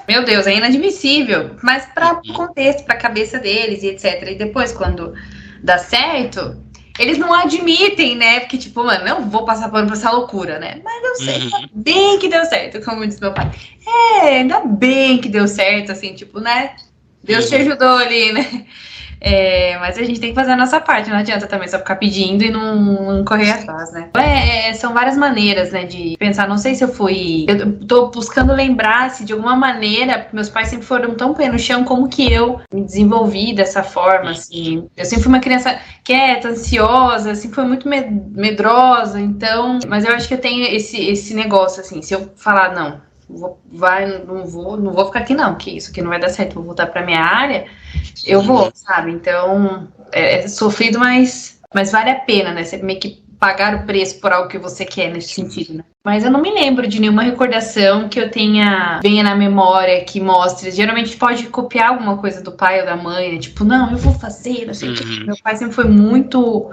meu Deus, é inadmissível. Mas para o contexto, para a cabeça deles e etc. E depois, quando dá certo... Eles não admitem, né? Porque, tipo, mano, não vou passar pano pra essa loucura, né? Mas deu certo, ainda bem que deu certo, como disse meu pai. Ainda bem que deu certo, assim, tipo, né? Deus te ajudou ali, né? Mas a gente tem que fazer a nossa parte, não adianta também só ficar pedindo e não correr atrás, né? São várias maneiras, né, de pensar. Não sei se eu tô buscando lembrar se de alguma maneira, porque meus pais sempre foram tão pé no chão, como que eu me desenvolvi dessa forma, assim. Eu sempre fui uma criança quieta, ansiosa, assim, foi muito medrosa, então... Mas eu acho que eu tenho esse negócio, assim, se eu falar, não vou ficar aqui não, que isso aqui não vai dar certo, vou voltar pra minha área, eu vou, sabe? Então, é sofrido, mas vale a pena, né? Você meio que pagar o preço por algo que você quer nesse sentido, né? Mas eu não me lembro de nenhuma recordação que eu venha na memória, que mostre. Geralmente pode copiar alguma coisa do pai ou da mãe, né? Tipo, não, eu vou fazer, não sei o que. Meu pai sempre foi muito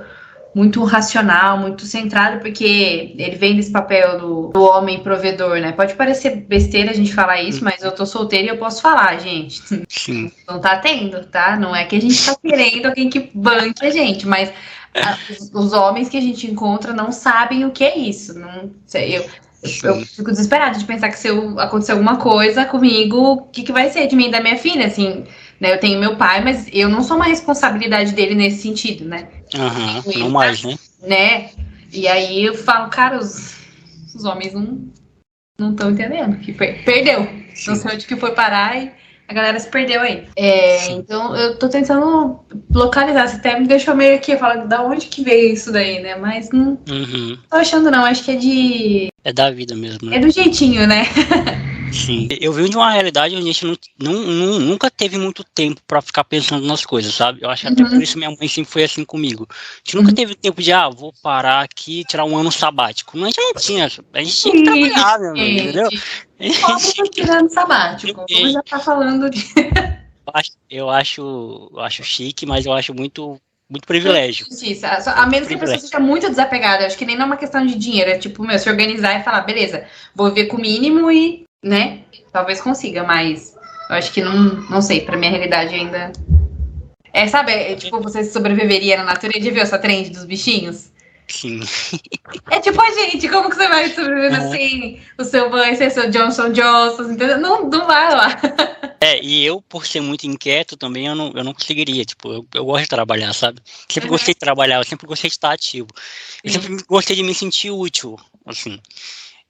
racional, muito centrado, porque ele vem desse papel do homem provedor, né? Pode parecer besteira a gente falar isso, mas eu tô solteira e eu posso falar, gente. Sim. Não tá tendo, tá? Não é que a gente tá querendo alguém que banque a gente, mas os homens que a gente encontra não sabem o que é isso. Não sei, eu fico desesperada de pensar que se acontecer alguma coisa comigo, o que vai ser de mim e da minha filha, assim... Né, eu tenho meu pai, mas eu não sou uma responsabilidade dele nesse sentido, né? Não mais, né? E aí eu falo, cara, os homens não estão entendendo. Que perdeu. Sim. Não sei onde que foi parar e a galera se perdeu aí. Então eu tô tentando localizar. Você até me deixou meio aqui, falando da onde que veio isso daí, né? Mas não tô achando não, acho que é da vida mesmo, né? É do jeitinho, né? Sim. Eu venho de uma realidade onde a gente nunca teve muito tempo pra ficar pensando nas coisas, sabe? Eu acho que até por isso minha mãe sempre foi assim comigo. A gente nunca teve tempo de, vou parar aqui e tirar um ano sabático. A gente não tinha. A gente tinha que trabalhar, meu amigo, entendeu? Como tirando sabático? Como já tá falando de... Eu acho chique, mas eu acho muito privilégio. Isso, a menos que a pessoa seja muito desapegada. Acho que nem não é uma questão de dinheiro. É tipo, se organizar e falar, beleza, vou viver com o mínimo e, né, talvez consiga, mas eu acho que não sei, pra minha realidade ainda... sabe, tipo, você sobreviveria na natureza. Já viu essa trend dos bichinhos? Sim. É tipo a gente, como que você vai sobrevivendo assim? O seu banho, ser seu Johnson Johnson, entendeu? Não vai lá. E eu, por ser muito inquieto também, eu não conseguiria, tipo, eu gosto de trabalhar, sabe? Sempre gostei de trabalhar, eu sempre gostei de estar ativo. Eu sempre gostei de me sentir útil, assim.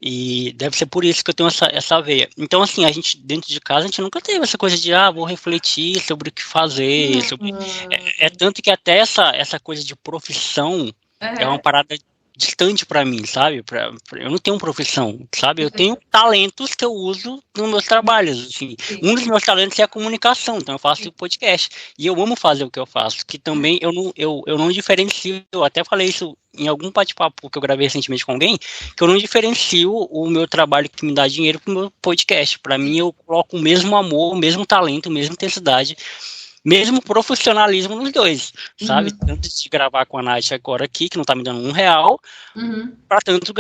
E deve ser por isso que eu tenho essa veia. Então, assim, a gente, dentro de casa, a gente nunca teve essa coisa de, vou refletir sobre o que fazer. Tanto que até essa coisa de profissão é uma parada distante pra mim, sabe? Eu não tenho profissão, sabe? Eu tenho talentos que eu uso nos meus trabalhos, assim. Um dos meus talentos é a comunicação, então eu faço podcast. E eu amo fazer o que eu faço, que também eu não diferencio, eu até falei isso em algum bate-papo que eu gravei recentemente com alguém, que eu não diferencio o meu trabalho que me dá dinheiro pro meu podcast. Pra mim, eu coloco o mesmo amor, o mesmo talento, a mesma intensidade mesmo profissionalismo nos dois, sabe? Tanto de gravar com a Nath agora aqui, que não tá me dando R$1, para tanto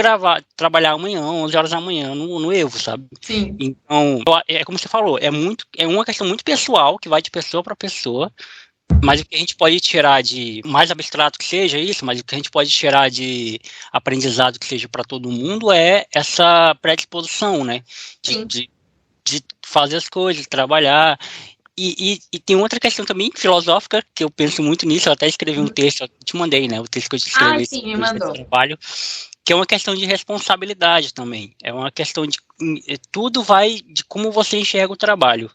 trabalhar amanhã, 11 horas da manhã no Evo, sabe? Sim. Então, é como você falou, é uma questão muito pessoal, que vai de pessoa para pessoa, mas o que a gente pode tirar de, mais abstrato que seja isso, mas o que a gente pode tirar de aprendizado que seja para todo mundo é essa predisposição, né? De fazer as coisas, trabalhar. E tem outra questão também filosófica, que eu penso muito nisso, eu até escrevi um texto, eu te mandei, né? O texto que eu te escrevi. Sim, me mandou. Trabalho, que é uma questão de responsabilidade também. É uma questão de... Tudo vai de como você enxerga o trabalho.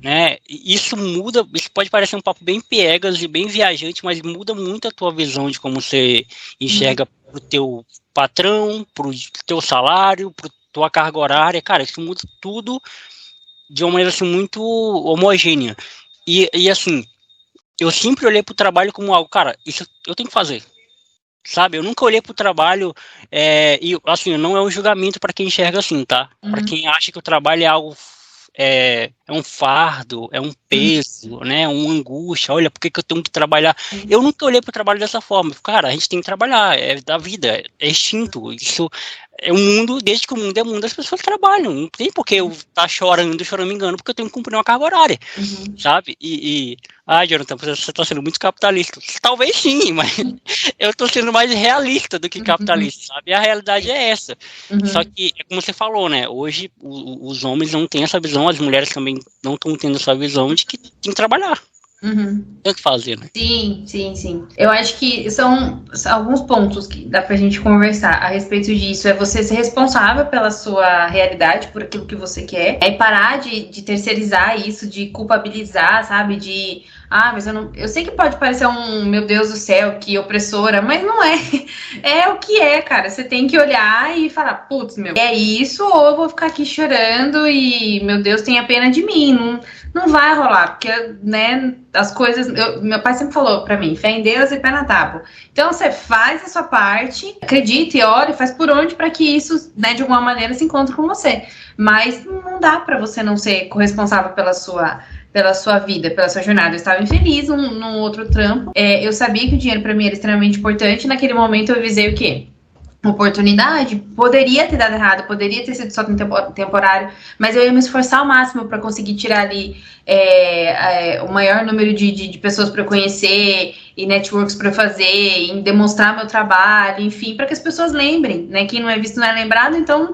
Né? Isso muda, isso pode parecer um papo bem piegas e bem viajante, mas muda muito a tua visão de como você enxerga pro teu patrão, pro teu salário, pro tua carga horária. Cara, isso muda tudo de uma maneira assim, muito homogênea. E assim, eu sempre olhei pro trabalho como algo, cara, isso eu tenho que fazer. Sabe, eu nunca olhei pro trabalho e assim, não é um julgamento para quem enxerga assim, tá? Para quem acha que o trabalho é algo é um fardo, é um peso, né, uma angústia, olha, por que eu tenho que trabalhar? Eu nunca olhei para o trabalho dessa forma. Cara, a gente tem que trabalhar, é da vida, é instinto, isso é um mundo, desde que o mundo é mundo, as pessoas trabalham, não tem por que eu estar choramingando, porque eu tenho que cumprir uma carga horária, sabe? Jonathan, você está sendo muito capitalista. Talvez sim, mas eu estou sendo mais realista do que capitalista, sabe? E a realidade é essa. Só que, é como você falou, né? Hoje os homens não têm essa visão, as mulheres também não estão tendo essa visão de que tem que trabalhar. Tem que fazer, né? Sim. Eu acho que são alguns pontos que dá pra gente conversar a respeito disso. É você ser responsável pela sua realidade, por aquilo que você quer. É parar de terceirizar isso, de culpabilizar, sabe? Mas eu sei que pode parecer meu Deus do céu, que opressora, mas não é. É o que é, cara. Você tem que olhar e falar, putz, é isso, ou eu vou ficar aqui chorando e, meu Deus, tenha pena de mim. Não vai rolar, porque, né, as coisas... meu pai sempre falou pra mim, fé em Deus e pé na tábua. Então, você faz a sua parte, acredita e ora e faz por onde para que isso, né, de alguma maneira se encontre com você. Mas não dá pra você não ser corresponsável pela sua vida, pela sua jornada. Eu estava infeliz num outro trampo. Eu sabia que o dinheiro para mim era extremamente importante. Naquele momento eu visei o quê? Oportunidade. Poderia ter dado errado, poderia ter sido só temporário, mas eu ia me esforçar ao máximo para conseguir tirar ali o maior número de pessoas para eu conhecer e networks para fazer, em demonstrar meu trabalho, enfim, para que as pessoas lembrem, né? Quem não é visto não é lembrado, então não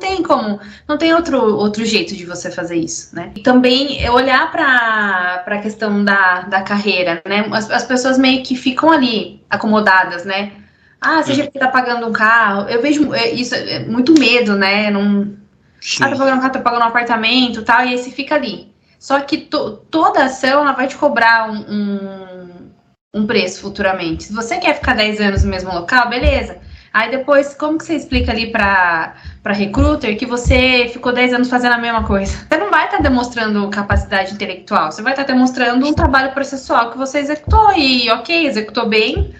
tem outro jeito de você fazer isso, né? E também olhar para a questão da carreira, né? As pessoas meio que ficam ali acomodadas, né? Seja porque tá pagando um carro. Eu vejo isso, muito medo, né? Tá pagando um carro, tá pagando um apartamento e tal, e aí você fica ali. Só que toda ação, ela vai te cobrar um preço futuramente. Se você quer ficar 10 anos no mesmo local, beleza. Aí depois, como que você explica ali pra recruiter que você ficou 10 anos fazendo a mesma coisa? Você não vai estar demonstrando capacidade intelectual, você vai estar demonstrando um trabalho processual que você executou e, ok, executou bem.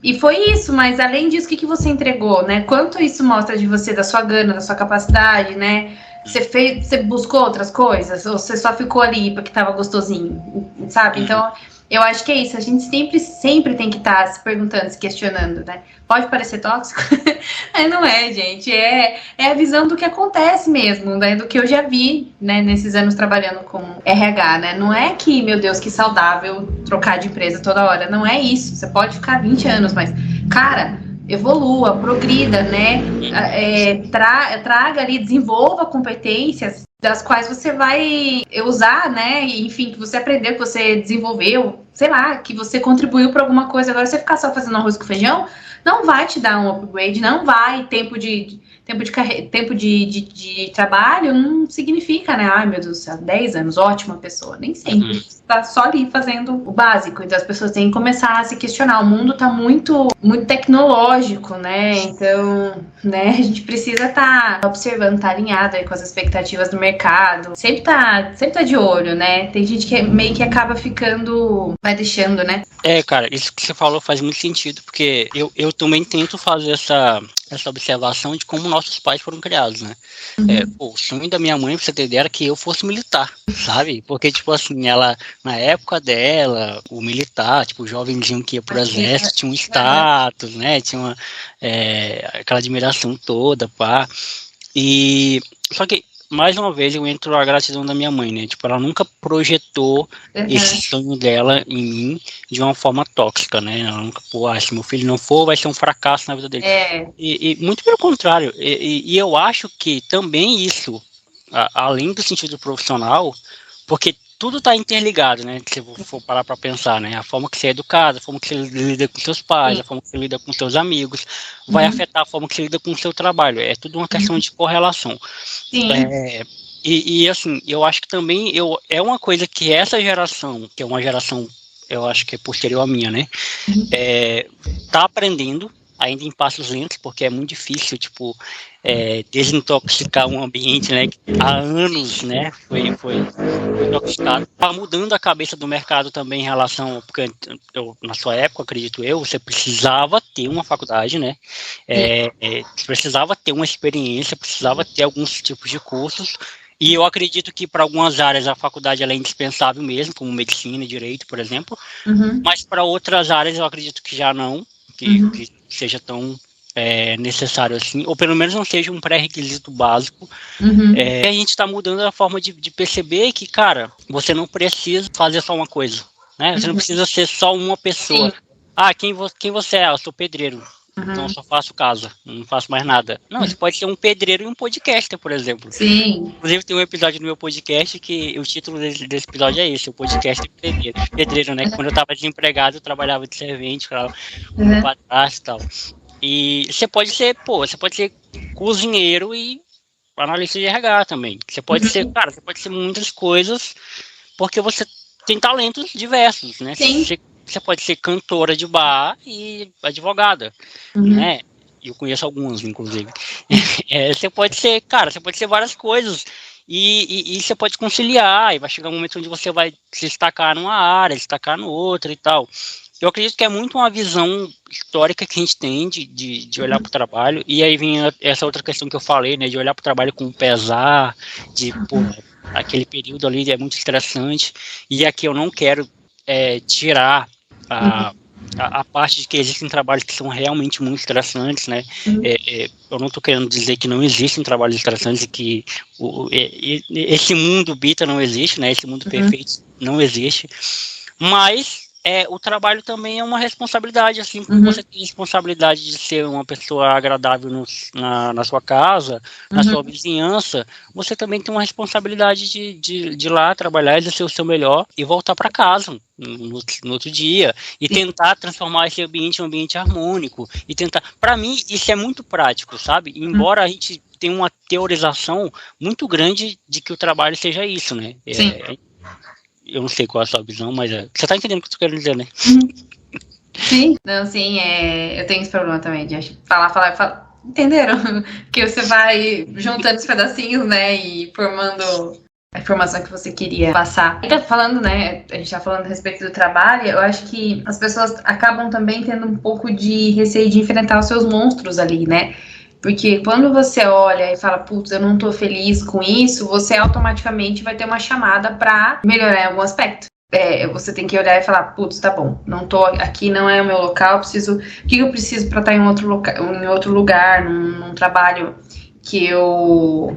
E foi isso, mas além disso, o que você entregou, né? Quanto isso mostra de você, da sua gana, da sua capacidade, né? Você buscou outras coisas? Ou você só ficou ali porque tava gostosinho, sabe? Então, eu acho que é isso. A gente sempre tem que estar se perguntando, se questionando, né? Pode parecer tóxico, mas não é, gente. É a visão do que acontece mesmo, né? Do que eu já vi, né? Nesses anos trabalhando com RH, né? Não é que, meu Deus, que saudável trocar de empresa toda hora. Não é isso. Você pode ficar 20 anos, mas, cara, evolua, progrida, né? Traga ali, desenvolva competências das quais você vai usar, né? Enfim, que você aprendeu, que você desenvolveu, sei lá, que você contribuiu para alguma coisa. Agora, você ficar só fazendo arroz com feijão, não vai te dar um upgrade, não vai. Tempo de trabalho não significa, né? Ai, meu Deus do céu, 10 anos, ótima pessoa. Nem sempre. Tá só ali fazendo o básico. Então, as pessoas têm que começar a se questionar. O mundo tá muito, muito tecnológico, né? Então, né, a gente precisa estar observando, tá alinhado aí com as expectativas do mercado. Sempre tá de olho, né? Tem gente que meio que acaba ficando, vai deixando, né? Cara, isso que você falou faz muito sentido, porque eu também tento fazer essa observação de como nossos pais foram criados, né? O sonho da minha mãe, pra você ter ideia, era que eu fosse militar, sabe? Porque, tipo assim, ela, na época dela, o militar, tipo, o jovenzinho que ia pro exército, tinha um status, né? Tinha aquela admiração toda, pá. E, só que, mais uma vez, eu entro a gratidão da minha mãe, né? Tipo, ela nunca projetou esse sonho dela em mim de uma forma tóxica, né? Ela nunca, se meu filho não for, vai ser um fracasso na vida dele. E muito pelo contrário. E eu acho que também isso, além do sentido profissional, porque tudo está interligado, né? Se você for parar para pensar, né? A forma que você é educado, a forma que você lida com seus pais, a forma que você lida com seus amigos, vai afetar a forma que você lida com o seu trabalho. É tudo uma questão de correlação. Sim. E assim, eu acho que também é uma coisa que essa geração, que é uma geração, eu acho que é posterior à minha, né? Tá aprendendo, ainda em passos lentos, porque é muito difícil, tipo, desintoxicar um ambiente, né, que há anos, né, foi intoxicado. Tá mudando a cabeça do mercado também em relação, porque na sua época, acredito eu, você precisava ter uma faculdade, né, você precisava ter uma experiência, precisava ter alguns tipos de cursos, e eu acredito que para algumas áreas a faculdade ela é indispensável mesmo, como medicina e direito, por exemplo, mas para outras áreas eu acredito que já não, que seja tão necessário assim, ou pelo menos não seja um pré-requisito básico. A gente está mudando a forma de perceber que, cara, você não precisa fazer só uma coisa, né? Você não precisa ser só uma pessoa. Quem você é? Eu sou pedreiro. Então eu só faço casa, não faço mais nada. Não, você pode ser um pedreiro e um podcaster, por exemplo. Sim. Inclusive tem um episódio no meu podcast que o título desse episódio é esse, o podcast pedreiro, né? Quando eu estava desempregado, eu trabalhava de servente para um padrasto e tal. E você pode ser cozinheiro e analista de RH também. Você pode ser, cara, você pode ser muitas coisas, porque você tem talentos diversos, né? Sim. Você pode ser cantora de bar e advogada, né? Eu conheço algumas, inclusive. Você pode ser várias coisas. E você pode conciliar, e vai chegar um momento onde você vai se destacar numa área, destacar no outra e tal. Eu acredito que é muito uma visão histórica que a gente tem de olhar para o trabalho, e aí vem essa outra questão que eu falei, né, de olhar para o trabalho com pesar, aquele período ali é muito estressante, e aqui eu não quero tirar a parte de que existem trabalhos que são realmente muito estressantes, né? Eu não estou querendo dizer que não existem trabalhos estressantes e que esse mundo bita não existe, né? Esse mundo perfeito não existe, mas o trabalho também é uma responsabilidade, assim como você tem responsabilidade de ser uma pessoa agradável na sua casa, na sua vizinhança, você também tem uma responsabilidade de ir lá trabalhar, exercer o seu melhor e voltar para casa no outro dia e tentar transformar esse ambiente em um ambiente harmônico e tentar. Para mim, isso é muito prático, sabe? Embora a gente tenha uma teorização muito grande de que o trabalho seja isso, né? Eu não sei qual é a sua visão, mas você tá entendendo o que eu tô querendo dizer, né? Sim, não, sim, eu tenho esse problema também de falar. Entenderam? Que você vai juntando os pedacinhos, né, e formando a informação que você queria passar. E tá falando, né, a gente tá falando a respeito do trabalho, eu acho que as pessoas acabam também tendo um pouco de receio de enfrentar os seus monstros ali, né? Porque quando você olha e fala, putz, eu não tô feliz com isso, você automaticamente vai ter uma chamada pra melhorar em algum aspecto. Você tem que olhar e falar, putz, tá bom, não tô aqui, não é o meu local, o que eu preciso pra estar em outro lugar, num trabalho que eu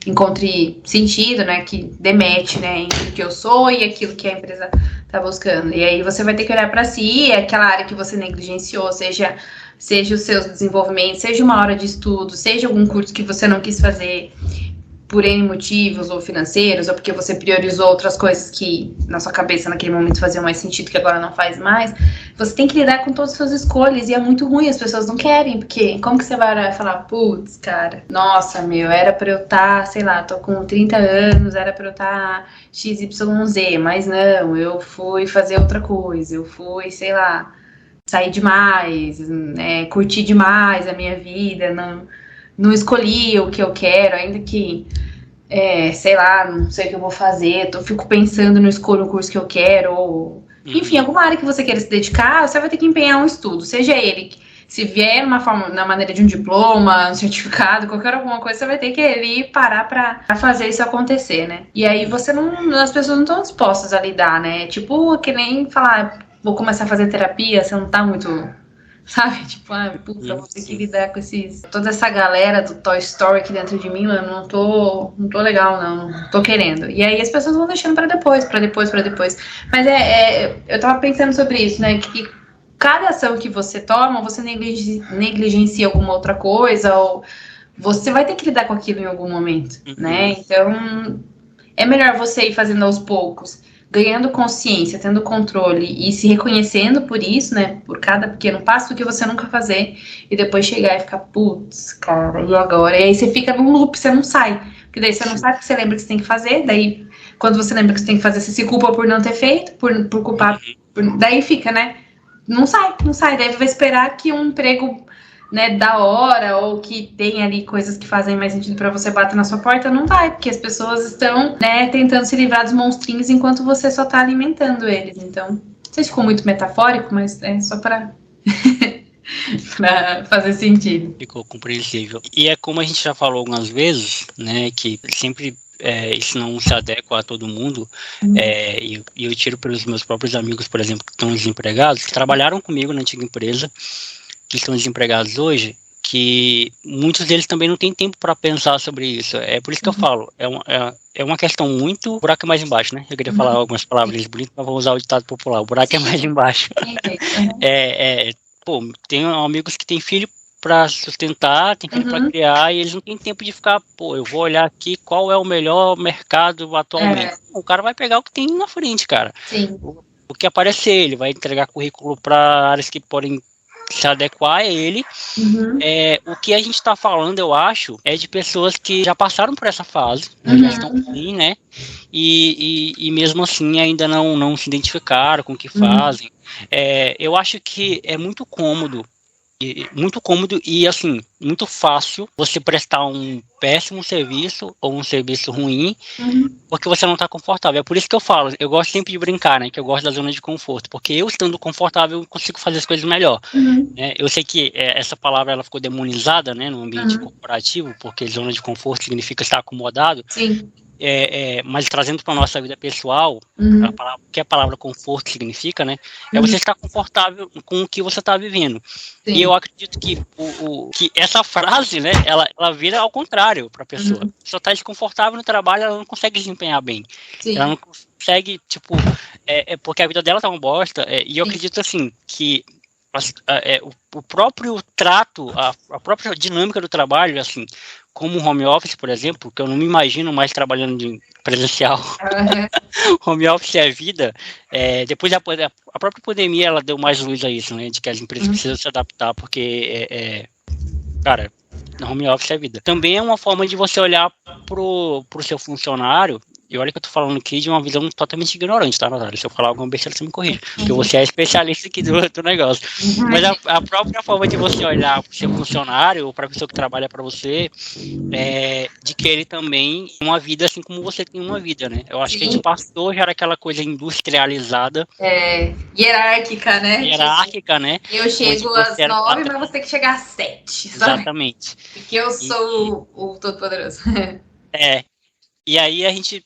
encontre sentido, né, que demete, né, entre o que eu sou e aquilo que a empresa tá buscando. E aí você vai ter que olhar pra si, aquela área que você negligenciou, seja os seus desenvolvimentos, seja uma hora de estudo, seja algum curso que você não quis fazer por N motivos, ou financeiros, ou porque você priorizou outras coisas que na sua cabeça naquele momento faziam mais sentido, que agora não faz mais. Você tem que lidar com todas as suas escolhas, e é muito ruim, as pessoas não querem, porque como que você vai olhar e falar, putz, cara, nossa, era pra eu estar, sei lá, tô com 30 anos, era pra eu estar XYZ, mas não, eu fui fazer outra coisa, eu fui, sei lá, sair demais, curtir demais a minha vida, não escolhi o que eu quero, ainda que, sei lá, não sei o que eu vou fazer, fico pensando, não escolho o curso que eu quero, ou, enfim, alguma área que você queira se dedicar, você vai ter que empenhar um estudo, seja ele Se vier na maneira de um diploma, um certificado, qualquer alguma coisa, você vai ter que ir parar pra fazer isso acontecer, né? E aí as pessoas não estão dispostas a lidar, né? Tipo, que nem falar, vou começar a fazer terapia, você não tá muito... Sabe? Tipo, puta, vou ter que lidar com toda essa galera do Toy Story aqui dentro de mim, mano, não tô legal, não tô querendo. E aí as pessoas vão deixando pra depois. Mas eu tava pensando sobre isso, né? Que cada ação que você toma, você negligencia alguma outra coisa, ou você vai ter que lidar com aquilo em algum momento, né? Então, é melhor você ir fazendo aos poucos, ganhando consciência, tendo controle e se reconhecendo por isso, né? Por cada pequeno passo, do que você nunca fazer e depois chegar e ficar, putz, cara, e agora? E aí você fica num loop, você não sai. Porque daí você não sabe o que você lembra que você tem que fazer, daí quando você lembra que você tem que fazer, você se culpa por não ter feito, por culpar. Daí fica, né? Não sai. Daí vai esperar que um emprego, né, da hora, ou que tem ali coisas que fazem mais sentido pra você bater na sua porta, não vai, porque as pessoas estão, né, tentando se livrar dos monstrinhos enquanto você só tá alimentando eles. Então, não sei se ficou muito metafórico, mas é só pra pra fazer sentido. Ficou compreensível. E é como a gente já falou algumas vezes, né, que sempre isso não se adequa a todo mundo, e eu tiro pelos meus próprios amigos, por exemplo, que estão desempregados, que trabalharam comigo na antiga empresa, que estão desempregados hoje, que muitos deles também não têm tempo para pensar sobre isso. É por isso que eu falo, é uma questão muito... O buraco é mais embaixo, né? Eu queria falar algumas palavras bonitas, mas vou usar o ditado popular. O buraco é mais embaixo. Pô, tenho amigos que têm filho para sustentar, tem filho para criar, e eles não têm tempo de ficar, pô, eu vou olhar aqui qual é o melhor mercado atualmente. O cara vai pegar o que tem na frente, cara. Sim. O que aparecer, ele vai entregar currículo para áreas que podem se adequar a ele. O que a gente está falando, eu acho, é de pessoas que já passaram por essa fase, né, já estão assim, né? E mesmo assim ainda não se identificaram com o que fazem. Eu acho que é muito cômodo e, assim, muito fácil você prestar um péssimo serviço ou um serviço ruim porque você não está confortável. É por isso que eu falo, eu gosto sempre de brincar, né, que eu gosto da zona de conforto, porque eu estando confortável eu consigo fazer as coisas melhor. Eu sei que essa palavra ela ficou demonizada, né, no ambiente corporativo, porque zona de conforto significa estar acomodado. Sim. Mas trazendo para a nossa vida pessoal, o que a palavra conforto significa, né? É você estar confortável com o que você está vivendo. Sim. E eu acredito que, que essa frase, né, ela vira ao contrário para a pessoa. A pessoa está desconfortável no trabalho, ela não consegue desempenhar bem. Sim. Ela não consegue, tipo, porque a vida dela tá uma bosta. E eu acredito, assim, que o próprio trato, a própria dinâmica do trabalho, assim, como home office, por exemplo, que eu não me imagino mais trabalhando de presencial. Home office é vida. Depois a própria pandemia, ela deu mais luz a isso, né? De que as empresas precisam se adaptar, porque, cara, home office é vida. Também é uma forma de você olhar pro seu funcionário. E olha que eu tô falando aqui de uma visão totalmente ignorante, tá, Natália? Se eu falar alguma besteira, você me corrige. Porque você é especialista aqui do negócio. Mas a própria forma de você olhar pro seu funcionário, ou pra pessoa que trabalha pra você, de que ele também tem uma vida assim como você tem uma vida, né? Eu acho que a gente passou já daquela coisa industrializada. Hierárquica, né? Hierárquica, né? Eu chego às 9, mas você tem que chegar às 7, sabe? Exatamente. Porque eu sou o Todo-Poderoso. E aí a gente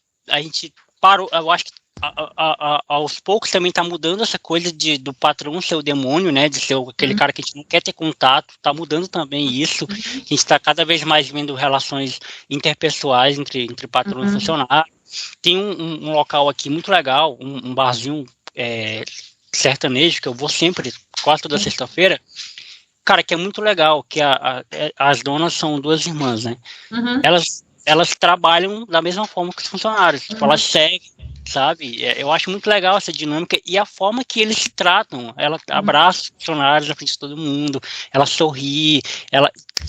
parou, eu acho que aos poucos também está mudando essa coisa do patrão ser o demônio, né, de ser aquele cara que a gente não quer ter contato, está mudando também isso, a gente está cada vez mais vendo relações interpessoais entre patrão e funcionário. Tem um local aqui muito legal, um barzinho sertanejo, que eu vou sempre, quase toda sexta-feira, cara, que é muito legal, que as donas são duas irmãs, né, elas trabalham da mesma forma que os funcionários, tipo, elas seguem, sabe? Eu acho muito legal essa dinâmica e a forma que eles se tratam. Ela abraça os funcionários na frente de todo mundo, ela sorri,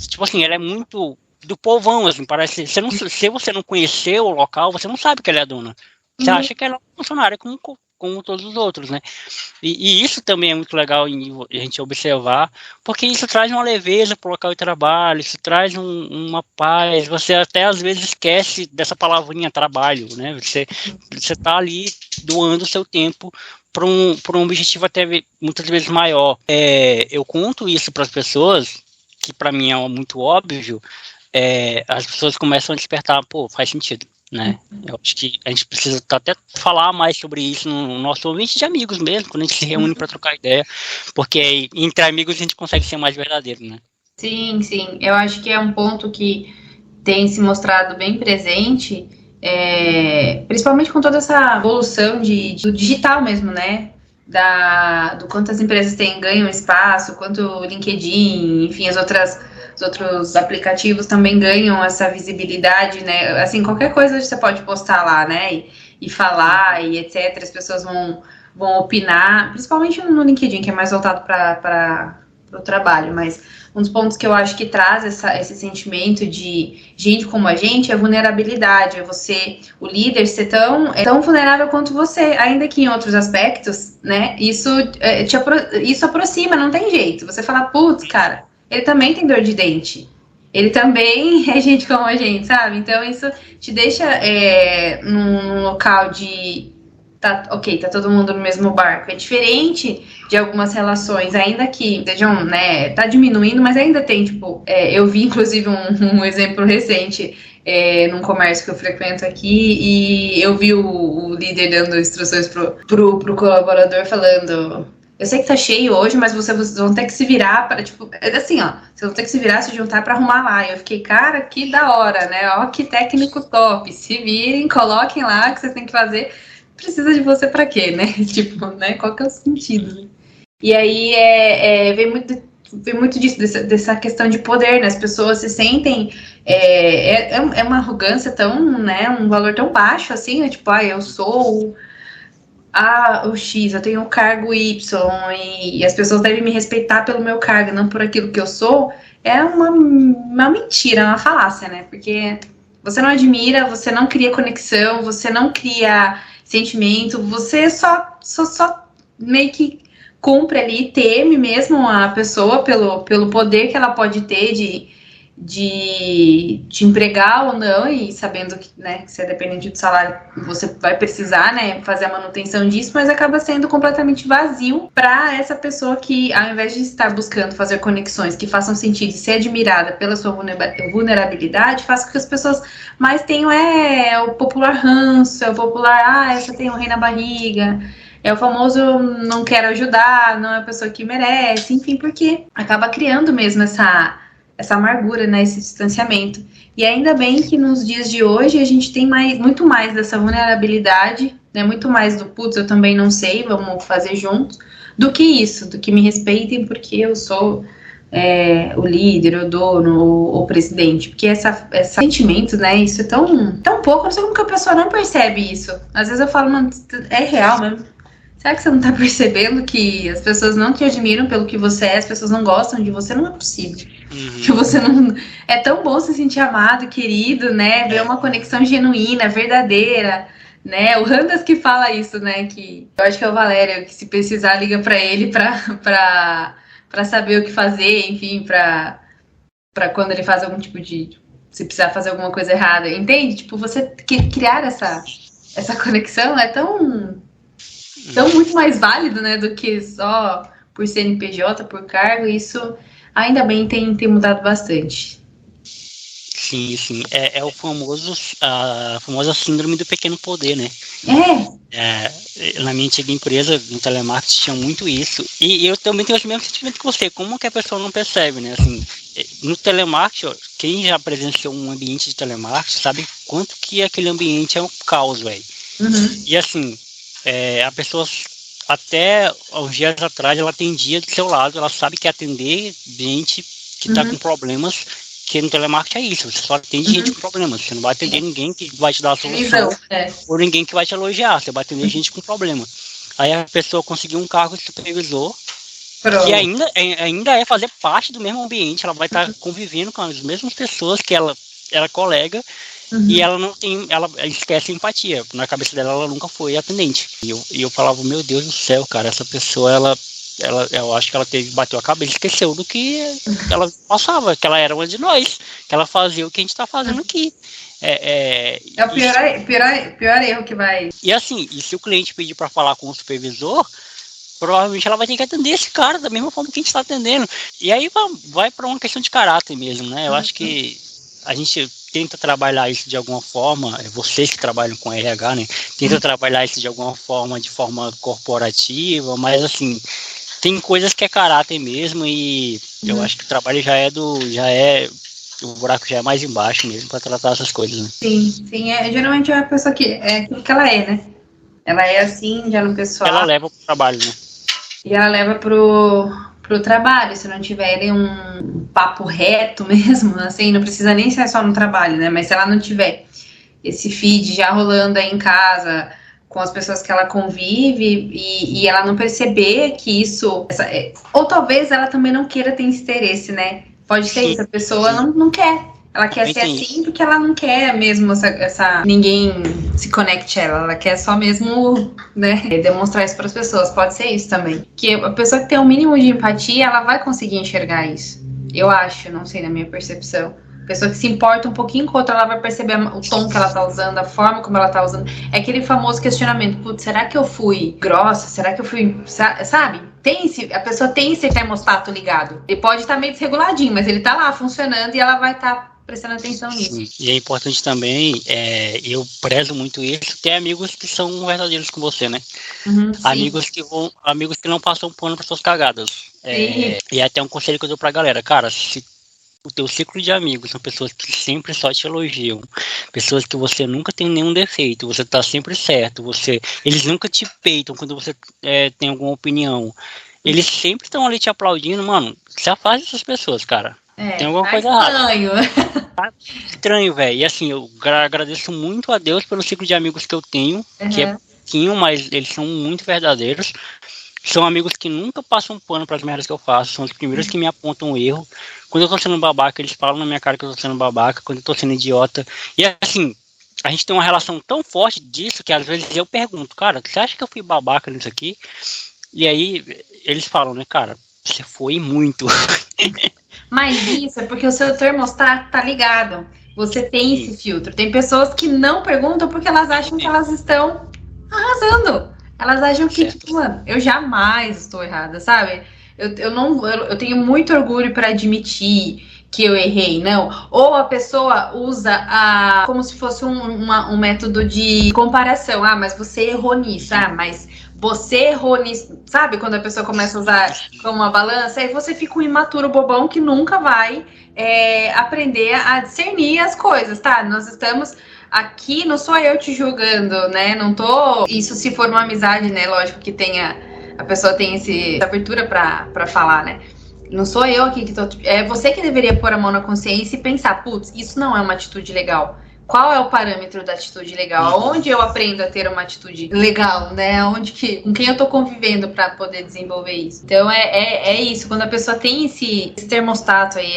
tipo assim, ela é muito do povão, assim, parece. Se você não conhecer o local, você não sabe que ela é a dona. Você acha que ela é uma funcionária como todos os outros, né? E isso também é muito legal a gente observar, porque isso traz uma leveza para o local de trabalho, isso traz uma paz, você até às vezes esquece dessa palavrinha trabalho, né? Você tá ali doando o seu tempo para um objetivo até muitas vezes maior. Eu conto isso para as pessoas, que para mim é muito óbvio, as pessoas começam a despertar, pô, faz sentido, né? Eu acho que a gente precisa até falar mais sobre isso no nosso ambiente de amigos mesmo, quando a gente se reúne para trocar ideia, porque aí, entre amigos a gente consegue ser mais verdadeiro, né? Sim, sim. Eu acho que é um ponto que tem se mostrado bem presente, principalmente com toda essa evolução do digital mesmo, né? Do quanto as empresas ganham espaço, quanto o LinkedIn, enfim, os outros aplicativos também ganham essa visibilidade, né? Assim, qualquer coisa você pode postar lá, né? E falar, e etc. As pessoas vão opinar, principalmente no LinkedIn, que é mais voltado para o trabalho, mas um dos pontos que eu acho que traz esse sentimento de gente como a gente é a vulnerabilidade, o líder ser tão vulnerável quanto você, ainda que em outros aspectos, né, isso aproxima, não tem jeito, você fala, putz, cara, ele também tem dor de dente, ele também é gente como a gente, sabe, então isso te deixa num local de tá todo mundo no mesmo barco. É diferente de algumas relações, ainda que estejam, né, tá diminuindo, mas ainda tem, tipo, eu vi, inclusive, um exemplo recente num comércio que eu frequento aqui, e eu vi o líder dando instruções pro colaborador falando... Eu sei que tá cheio hoje, mas vocês vão ter que se virar para, tipo, assim, ó, vocês vão ter que se virar, se juntar para arrumar lá. E eu fiquei, cara, que da hora, né? Ó, que técnico top. Se virem, coloquem lá o que vocês têm que fazer. Precisa de você pra quê, né? Tipo, né? Qual que é o sentido? Né? E aí vem muito disso, dessa questão de poder, né? As pessoas se sentem é uma arrogância tão, né? Um valor tão baixo assim, né? Tipo, eu sou o X, eu tenho o cargo Y e as pessoas devem me respeitar pelo meu cargo, não por aquilo que eu sou. É uma mentira, uma falácia, né? Porque você não admira, você não cria conexão, você não cria sentimento, você só meio que cumpre ali, teme mesmo a pessoa pelo poder que ela pode ter de te empregar ou não, e sabendo que, né, que se é dependente do salário, você vai precisar, né, fazer a manutenção disso, mas acaba sendo completamente vazio para essa pessoa que, ao invés de estar buscando fazer conexões que façam sentido e ser admirada pela sua vulnerabilidade, faz com que as pessoas mais tenham o popular ranço, o popular, essa tem um rei na barriga, é o famoso não quero ajudar, não é a pessoa que merece, enfim, porque acaba criando mesmo essa amargura, né, esse distanciamento. E ainda bem que nos dias de hoje a gente tem muito mais dessa vulnerabilidade, né, muito mais do putz, eu também não sei, vamos fazer juntos, do que isso, do que me respeitem porque eu sou o líder, o dono, o presidente, porque esse sentimento, né, isso é tão pouco, não sei como que a pessoa não percebe isso. Às vezes eu falo, mano, é real mesmo. Será que você não tá percebendo que as pessoas não te admiram pelo que você é, as pessoas não gostam de você? Não é possível. Que você não... É tão bom se sentir amado, querido, né? Ver uma conexão genuína, verdadeira, né? O Randas que fala isso, né? Que eu acho que é o Valério, que se precisar liga pra ele pra saber o que fazer, enfim, pra quando ele faz algum tipo de... Se precisar fazer alguma coisa errada, entende? Tipo, você criar essa conexão é tão muito mais válido, né, do que só por CNPJ, por cargo. Isso ainda bem tem mudado bastante. Sim, sim. É a famosa síndrome do pequeno poder, né? Na minha antiga empresa, no telemarketing, tinha muito isso. E eu também tenho o mesmo sentimento que você. Como que a pessoa não percebe, né? Assim, no telemarketing, quem já presenciou um ambiente de telemarketing sabe quanto que aquele ambiente é um caos, velho. Uhum. E assim, a pessoa, até uns dias atrás, ela atendia do seu lado, ela sabe que atender gente que está com problemas, que no telemarketing é isso, você só atende gente com problemas, você não vai atender ninguém que vai te dar a solução, ou ninguém que vai te elogiar, você vai atender gente com problema. Aí a pessoa conseguiu um cargo de supervisor, que ainda é fazer parte do mesmo ambiente, ela vai estar convivendo com as mesmas pessoas que ela era colega, e ela não tem, ela esquece a empatia. Na cabeça dela, ela nunca foi atendente. E eu falava, meu Deus do céu, cara, essa pessoa, ela eu acho que ela bateu a cabeça, esqueceu do que ela passava, que ela era uma de nós, que ela fazia o que a gente tá fazendo aqui. É o pior erro que vai. E assim, e se o cliente pedir para falar com o supervisor, provavelmente ela vai ter que atender esse cara da mesma forma que a gente está atendendo. E aí vai para uma questão de caráter mesmo, né? Eu acho que a gente tenta trabalhar isso de alguma forma, vocês que trabalham com RH, né? Tenta trabalhar isso de alguma forma, de forma corporativa, mas assim, tem coisas que é caráter mesmo e eu acho que o trabalho o buraco já é mais embaixo mesmo para tratar essas coisas, né? Sim, geralmente é uma pessoa que é aquilo que ela é, né? Ela é assim, já no pessoal. Ela leva pro trabalho, né? E ela leva pro trabalho, se não tiver ele um papo reto mesmo, assim, não precisa nem ser só no trabalho, né? Mas se ela não tiver esse feed já rolando aí em casa, com as pessoas que ela convive, e ela não perceber que isso... ou talvez ela também não queira ter esse interesse, né? Pode ser isso, a pessoa não quer. Ela quer ser assim porque ela não quer mesmo ninguém se conecte a ela. Ela quer só mesmo, né, demonstrar isso para as pessoas. Pode ser isso também. Que a pessoa que tem um mínimo de empatia, ela vai conseguir enxergar isso. Eu acho, não sei, na minha percepção. A pessoa que se importa um pouquinho com outra, ela vai perceber o tom que ela tá usando, a forma como ela tá usando. É aquele famoso questionamento, putz, será que eu fui grossa? Será que eu fui, sabe? A pessoa tem esse termostato ligado. Ele pode estar meio desreguladinho, mas ele tá lá funcionando e ela vai estar prestando atenção nisso. E é importante também, eu prezo muito isso, ter amigos que são verdadeiros com você, né? Amigos que não passam pano para suas cagadas. E até um conselho que eu dou pra galera, cara, se o teu ciclo de amigos são pessoas que sempre só te elogiam, pessoas que você nunca tem nenhum defeito, você tá sempre certo, eles nunca te peitam quando você tem alguma opinião, eles sempre estão ali te aplaudindo, mano, se afaste dessas pessoas, cara. Tem alguma coisa errada. Tá estranho, velho. E assim, eu agradeço muito a Deus pelo ciclo de amigos que eu tenho, que é pouquinho, mas eles são muito verdadeiros. São amigos que nunca passam pano para as merdas que eu faço, são os primeiros que me apontam o erro. Quando eu tô sendo babaca, eles falam na minha cara que eu tô sendo babaca, quando eu tô sendo idiota. E assim, a gente tem uma relação tão forte disso que às vezes eu pergunto, cara, você acha que eu fui babaca nisso aqui? E aí eles falam, né, cara, você foi muito. Mas isso é porque o seu termostato tá ligado. Você tem esse filtro. Tem pessoas que não perguntam porque elas acham que elas estão arrasando. Elas acham que, tipo, mano, eu jamais estou errada, sabe? Eu tenho muito orgulho para admitir que eu errei, não. Ou a pessoa usa como se fosse um método de comparação. Mas você errou nisso. Mas você errou nisso. Sabe? Quando a pessoa começa a usar como uma balança, aí você fica um imaturo bobão que nunca vai aprender a discernir as coisas, tá? Nós estamos... Aqui não sou eu te julgando, né? Não tô... Isso se for uma amizade, né? Lógico que a pessoa tem essa abertura pra falar, né? Não sou eu aqui que tô... É você que deveria pôr a mão na consciência e pensar, putz, isso não é uma atitude legal. Qual é o parâmetro da atitude legal? Onde eu aprendo a ter uma atitude legal, né? Com quem eu tô convivendo pra poder desenvolver isso? Então é isso. Quando a pessoa tem esse termostato aí,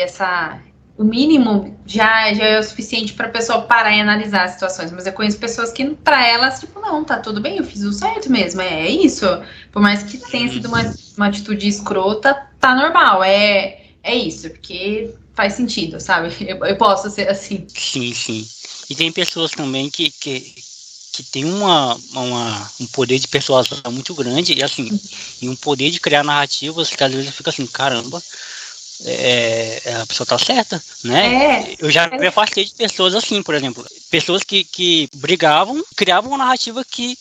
o mínimo já é o suficiente para a pessoa parar e analisar as situações. Mas eu conheço pessoas que, para elas, tipo, não, tá tudo bem, eu fiz o certo mesmo. É isso. Por mais que tenha sido uma atitude escrota, tá normal. É isso, porque faz sentido, sabe? Eu posso ser assim. Sim. E tem pessoas também que tem um poder de persuasão muito grande e, assim, e um poder de criar narrativas que às vezes fica assim, caramba, a pessoa tá certa, né? Eu já me afastei de pessoas assim, por exemplo, pessoas que brigavam, criavam uma narrativa que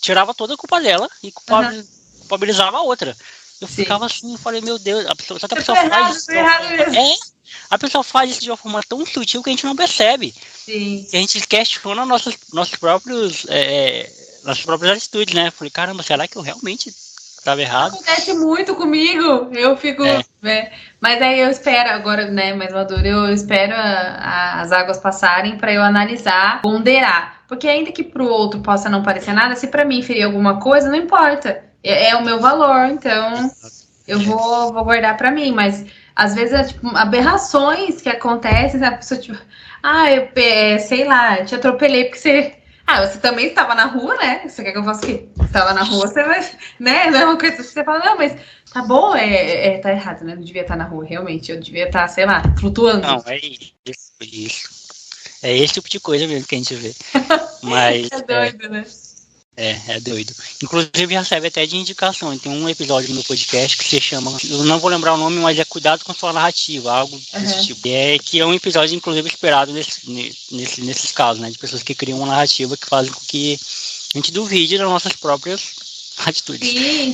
tirava toda a culpa dela e culpabilizava a outra. Eu ficava assim, eu falei, meu Deus, a pessoa faz isso de uma forma tão sutil que a gente não percebe. Sim. E a gente questiona nossas próprias atitudes, né? Eu falei, caramba, será que eu realmente estava errado? Acontece muito comigo. Eu fico... Mas aí eu espero, agora, né, mais maduro, eu espero as águas passarem para eu analisar, ponderar. Porque ainda que pro outro possa não parecer nada, se para mim ferir alguma coisa, não importa. É o meu valor, então eu vou guardar para mim. Mas às vezes tipo, aberrações que acontecem, a pessoa tipo, eu sei lá, te atropelei porque você Ah, você também estava na rua, né? Você quer que eu faça o quê? Você estava na rua, você vai, né? Não é uma coisa que você fala, não, mas tá bom, tá errado, né? Não devia estar na rua, realmente. Eu devia estar, sei lá, flutuando. Não, é isso. É esse tipo de coisa mesmo que a gente vê. Mas É doido, né? É doido. Inclusive recebe até de indicação. Tem um episódio no meu podcast que se chama, eu não vou lembrar o nome, mas é Cuidado com Sua Narrativa, algo desse tipo. Que é um episódio, inclusive, esperado nesses casos, né? De pessoas que criam uma narrativa que fazem com que a gente duvide das nossas próprias atitudes.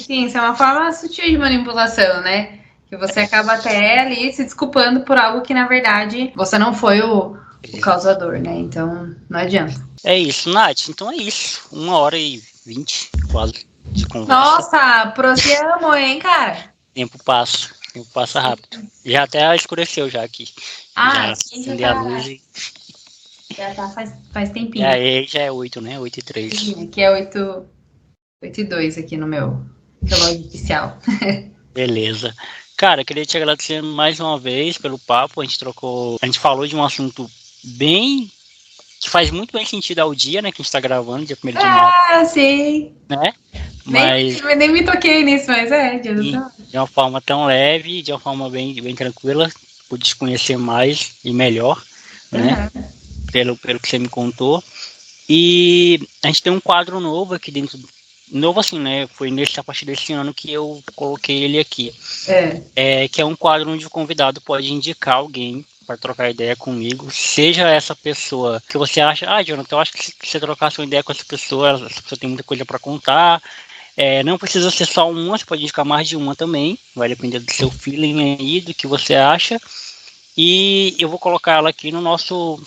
Sim, isso é uma forma sutil de manipulação, né? Que você acaba até ali se desculpando por algo que, na verdade, você não foi o causador, né? Então, não adianta. É isso, Nath. Então é isso. 1h20 quase de conversa. Nossa, prosseguimos, hein, cara? Tempo passa rápido. Já até escureceu já aqui. Já acendeu a luz e... Já tá faz tempinho. E aí já é 8, né? 8h03. Sim, aqui é 8h02 aqui no meu relógio oficial. Beleza. Cara, queria te agradecer mais uma vez pelo papo. A gente falou de um assunto bem... que faz muito bem sentido ao dia, né? Que a gente tá gravando, dia 1º de maio. Sim. Né? Mas... Nem me toquei nisso, mas de uma forma tão leve, de uma forma bem tranquila, pude te conhecer mais e melhor, né? Pelo que você me contou. E a gente tem um quadro novo aqui dentro. Novo assim, né? Foi a partir desse ano que eu coloquei ele aqui. Que é um quadro onde o convidado pode indicar alguém para trocar ideia comigo, seja essa pessoa que você acha, Jonathan, eu acho que se você trocasse uma ideia com essa pessoa tem muita coisa para contar. Não precisa ser só uma, você pode indicar mais de uma também, vai depender do seu feeling aí, do que você acha. E eu vou colocar ela aqui no nosso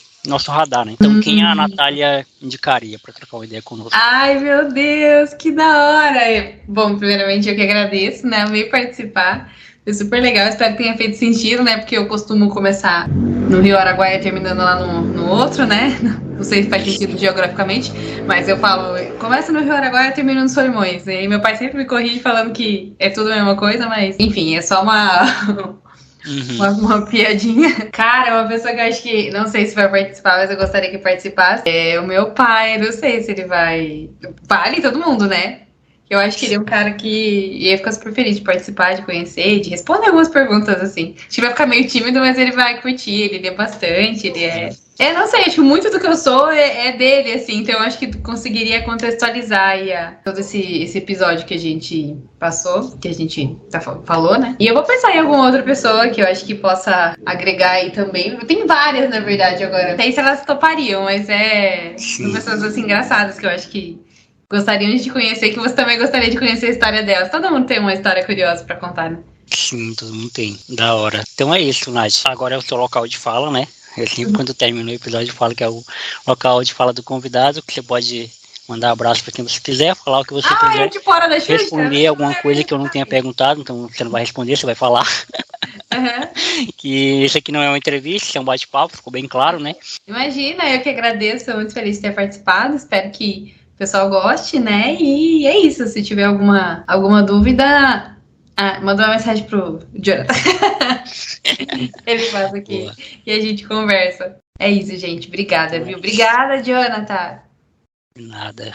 radar, né? Então, quem a Natália indicaria para trocar uma ideia conosco? Ai, meu Deus, que da hora! Bom, primeiramente eu que agradeço, né? Amei participar. Foi super legal, espero que tenha feito sentido, né? Porque eu costumo começar no Rio Araguaia terminando lá no outro, né? Não sei se faz sentido geograficamente, mas eu falo, começa no Rio Araguaia e termina no Solimões. E aí meu pai sempre me corrige falando que é tudo a mesma coisa, mas enfim, é só uma piadinha. Cara, uma pessoa que eu acho que, não sei se vai participar, mas eu gostaria que participasse, é o meu pai. Eu não sei se ele vai. Vale todo mundo, né? Eu acho que ele é um cara que ia ficar super feliz de participar, de conhecer, de responder algumas perguntas, assim. Acho que vai ficar meio tímido, mas ele vai curtir, ele lê bastante, ele é... não sei, acho que muito do que eu sou é dele, assim, então eu acho que tu conseguiria contextualizar aí todo esse episódio que a gente passou, que a gente falou, né? E eu vou pensar em alguma outra pessoa que eu acho que possa agregar aí também. Tem várias, na verdade, agora. Não sei se elas topariam, mas são pessoas, assim, engraçadas que eu acho que gostariam de te conhecer, que você também gostaria de conhecer a história delas. Todo mundo tem uma história curiosa pra contar, né? Sim, todo mundo tem. Da hora. Então é isso, Nath. Agora é o seu local de fala, né? Eu sempre, quando termino o episódio, falo que é o local de fala do convidado, que você pode mandar abraço pra quem você quiser, falar o que você quiser. De fora da Xuxa, responder alguma coisa que eu não tenha perguntado, então você não vai responder, você vai falar. Que isso aqui não é uma entrevista, isso é um bate-papo, ficou bem claro, né? Imagina, eu que agradeço, estou muito feliz de ter participado, espero que o pessoal goste, né? E é isso, se tiver alguma dúvida, manda uma mensagem pro Jonathan. Ele faz aqui. Boa. E a gente conversa. É isso, gente. Obrigada, viu? Obrigada, Jonathan. Nada.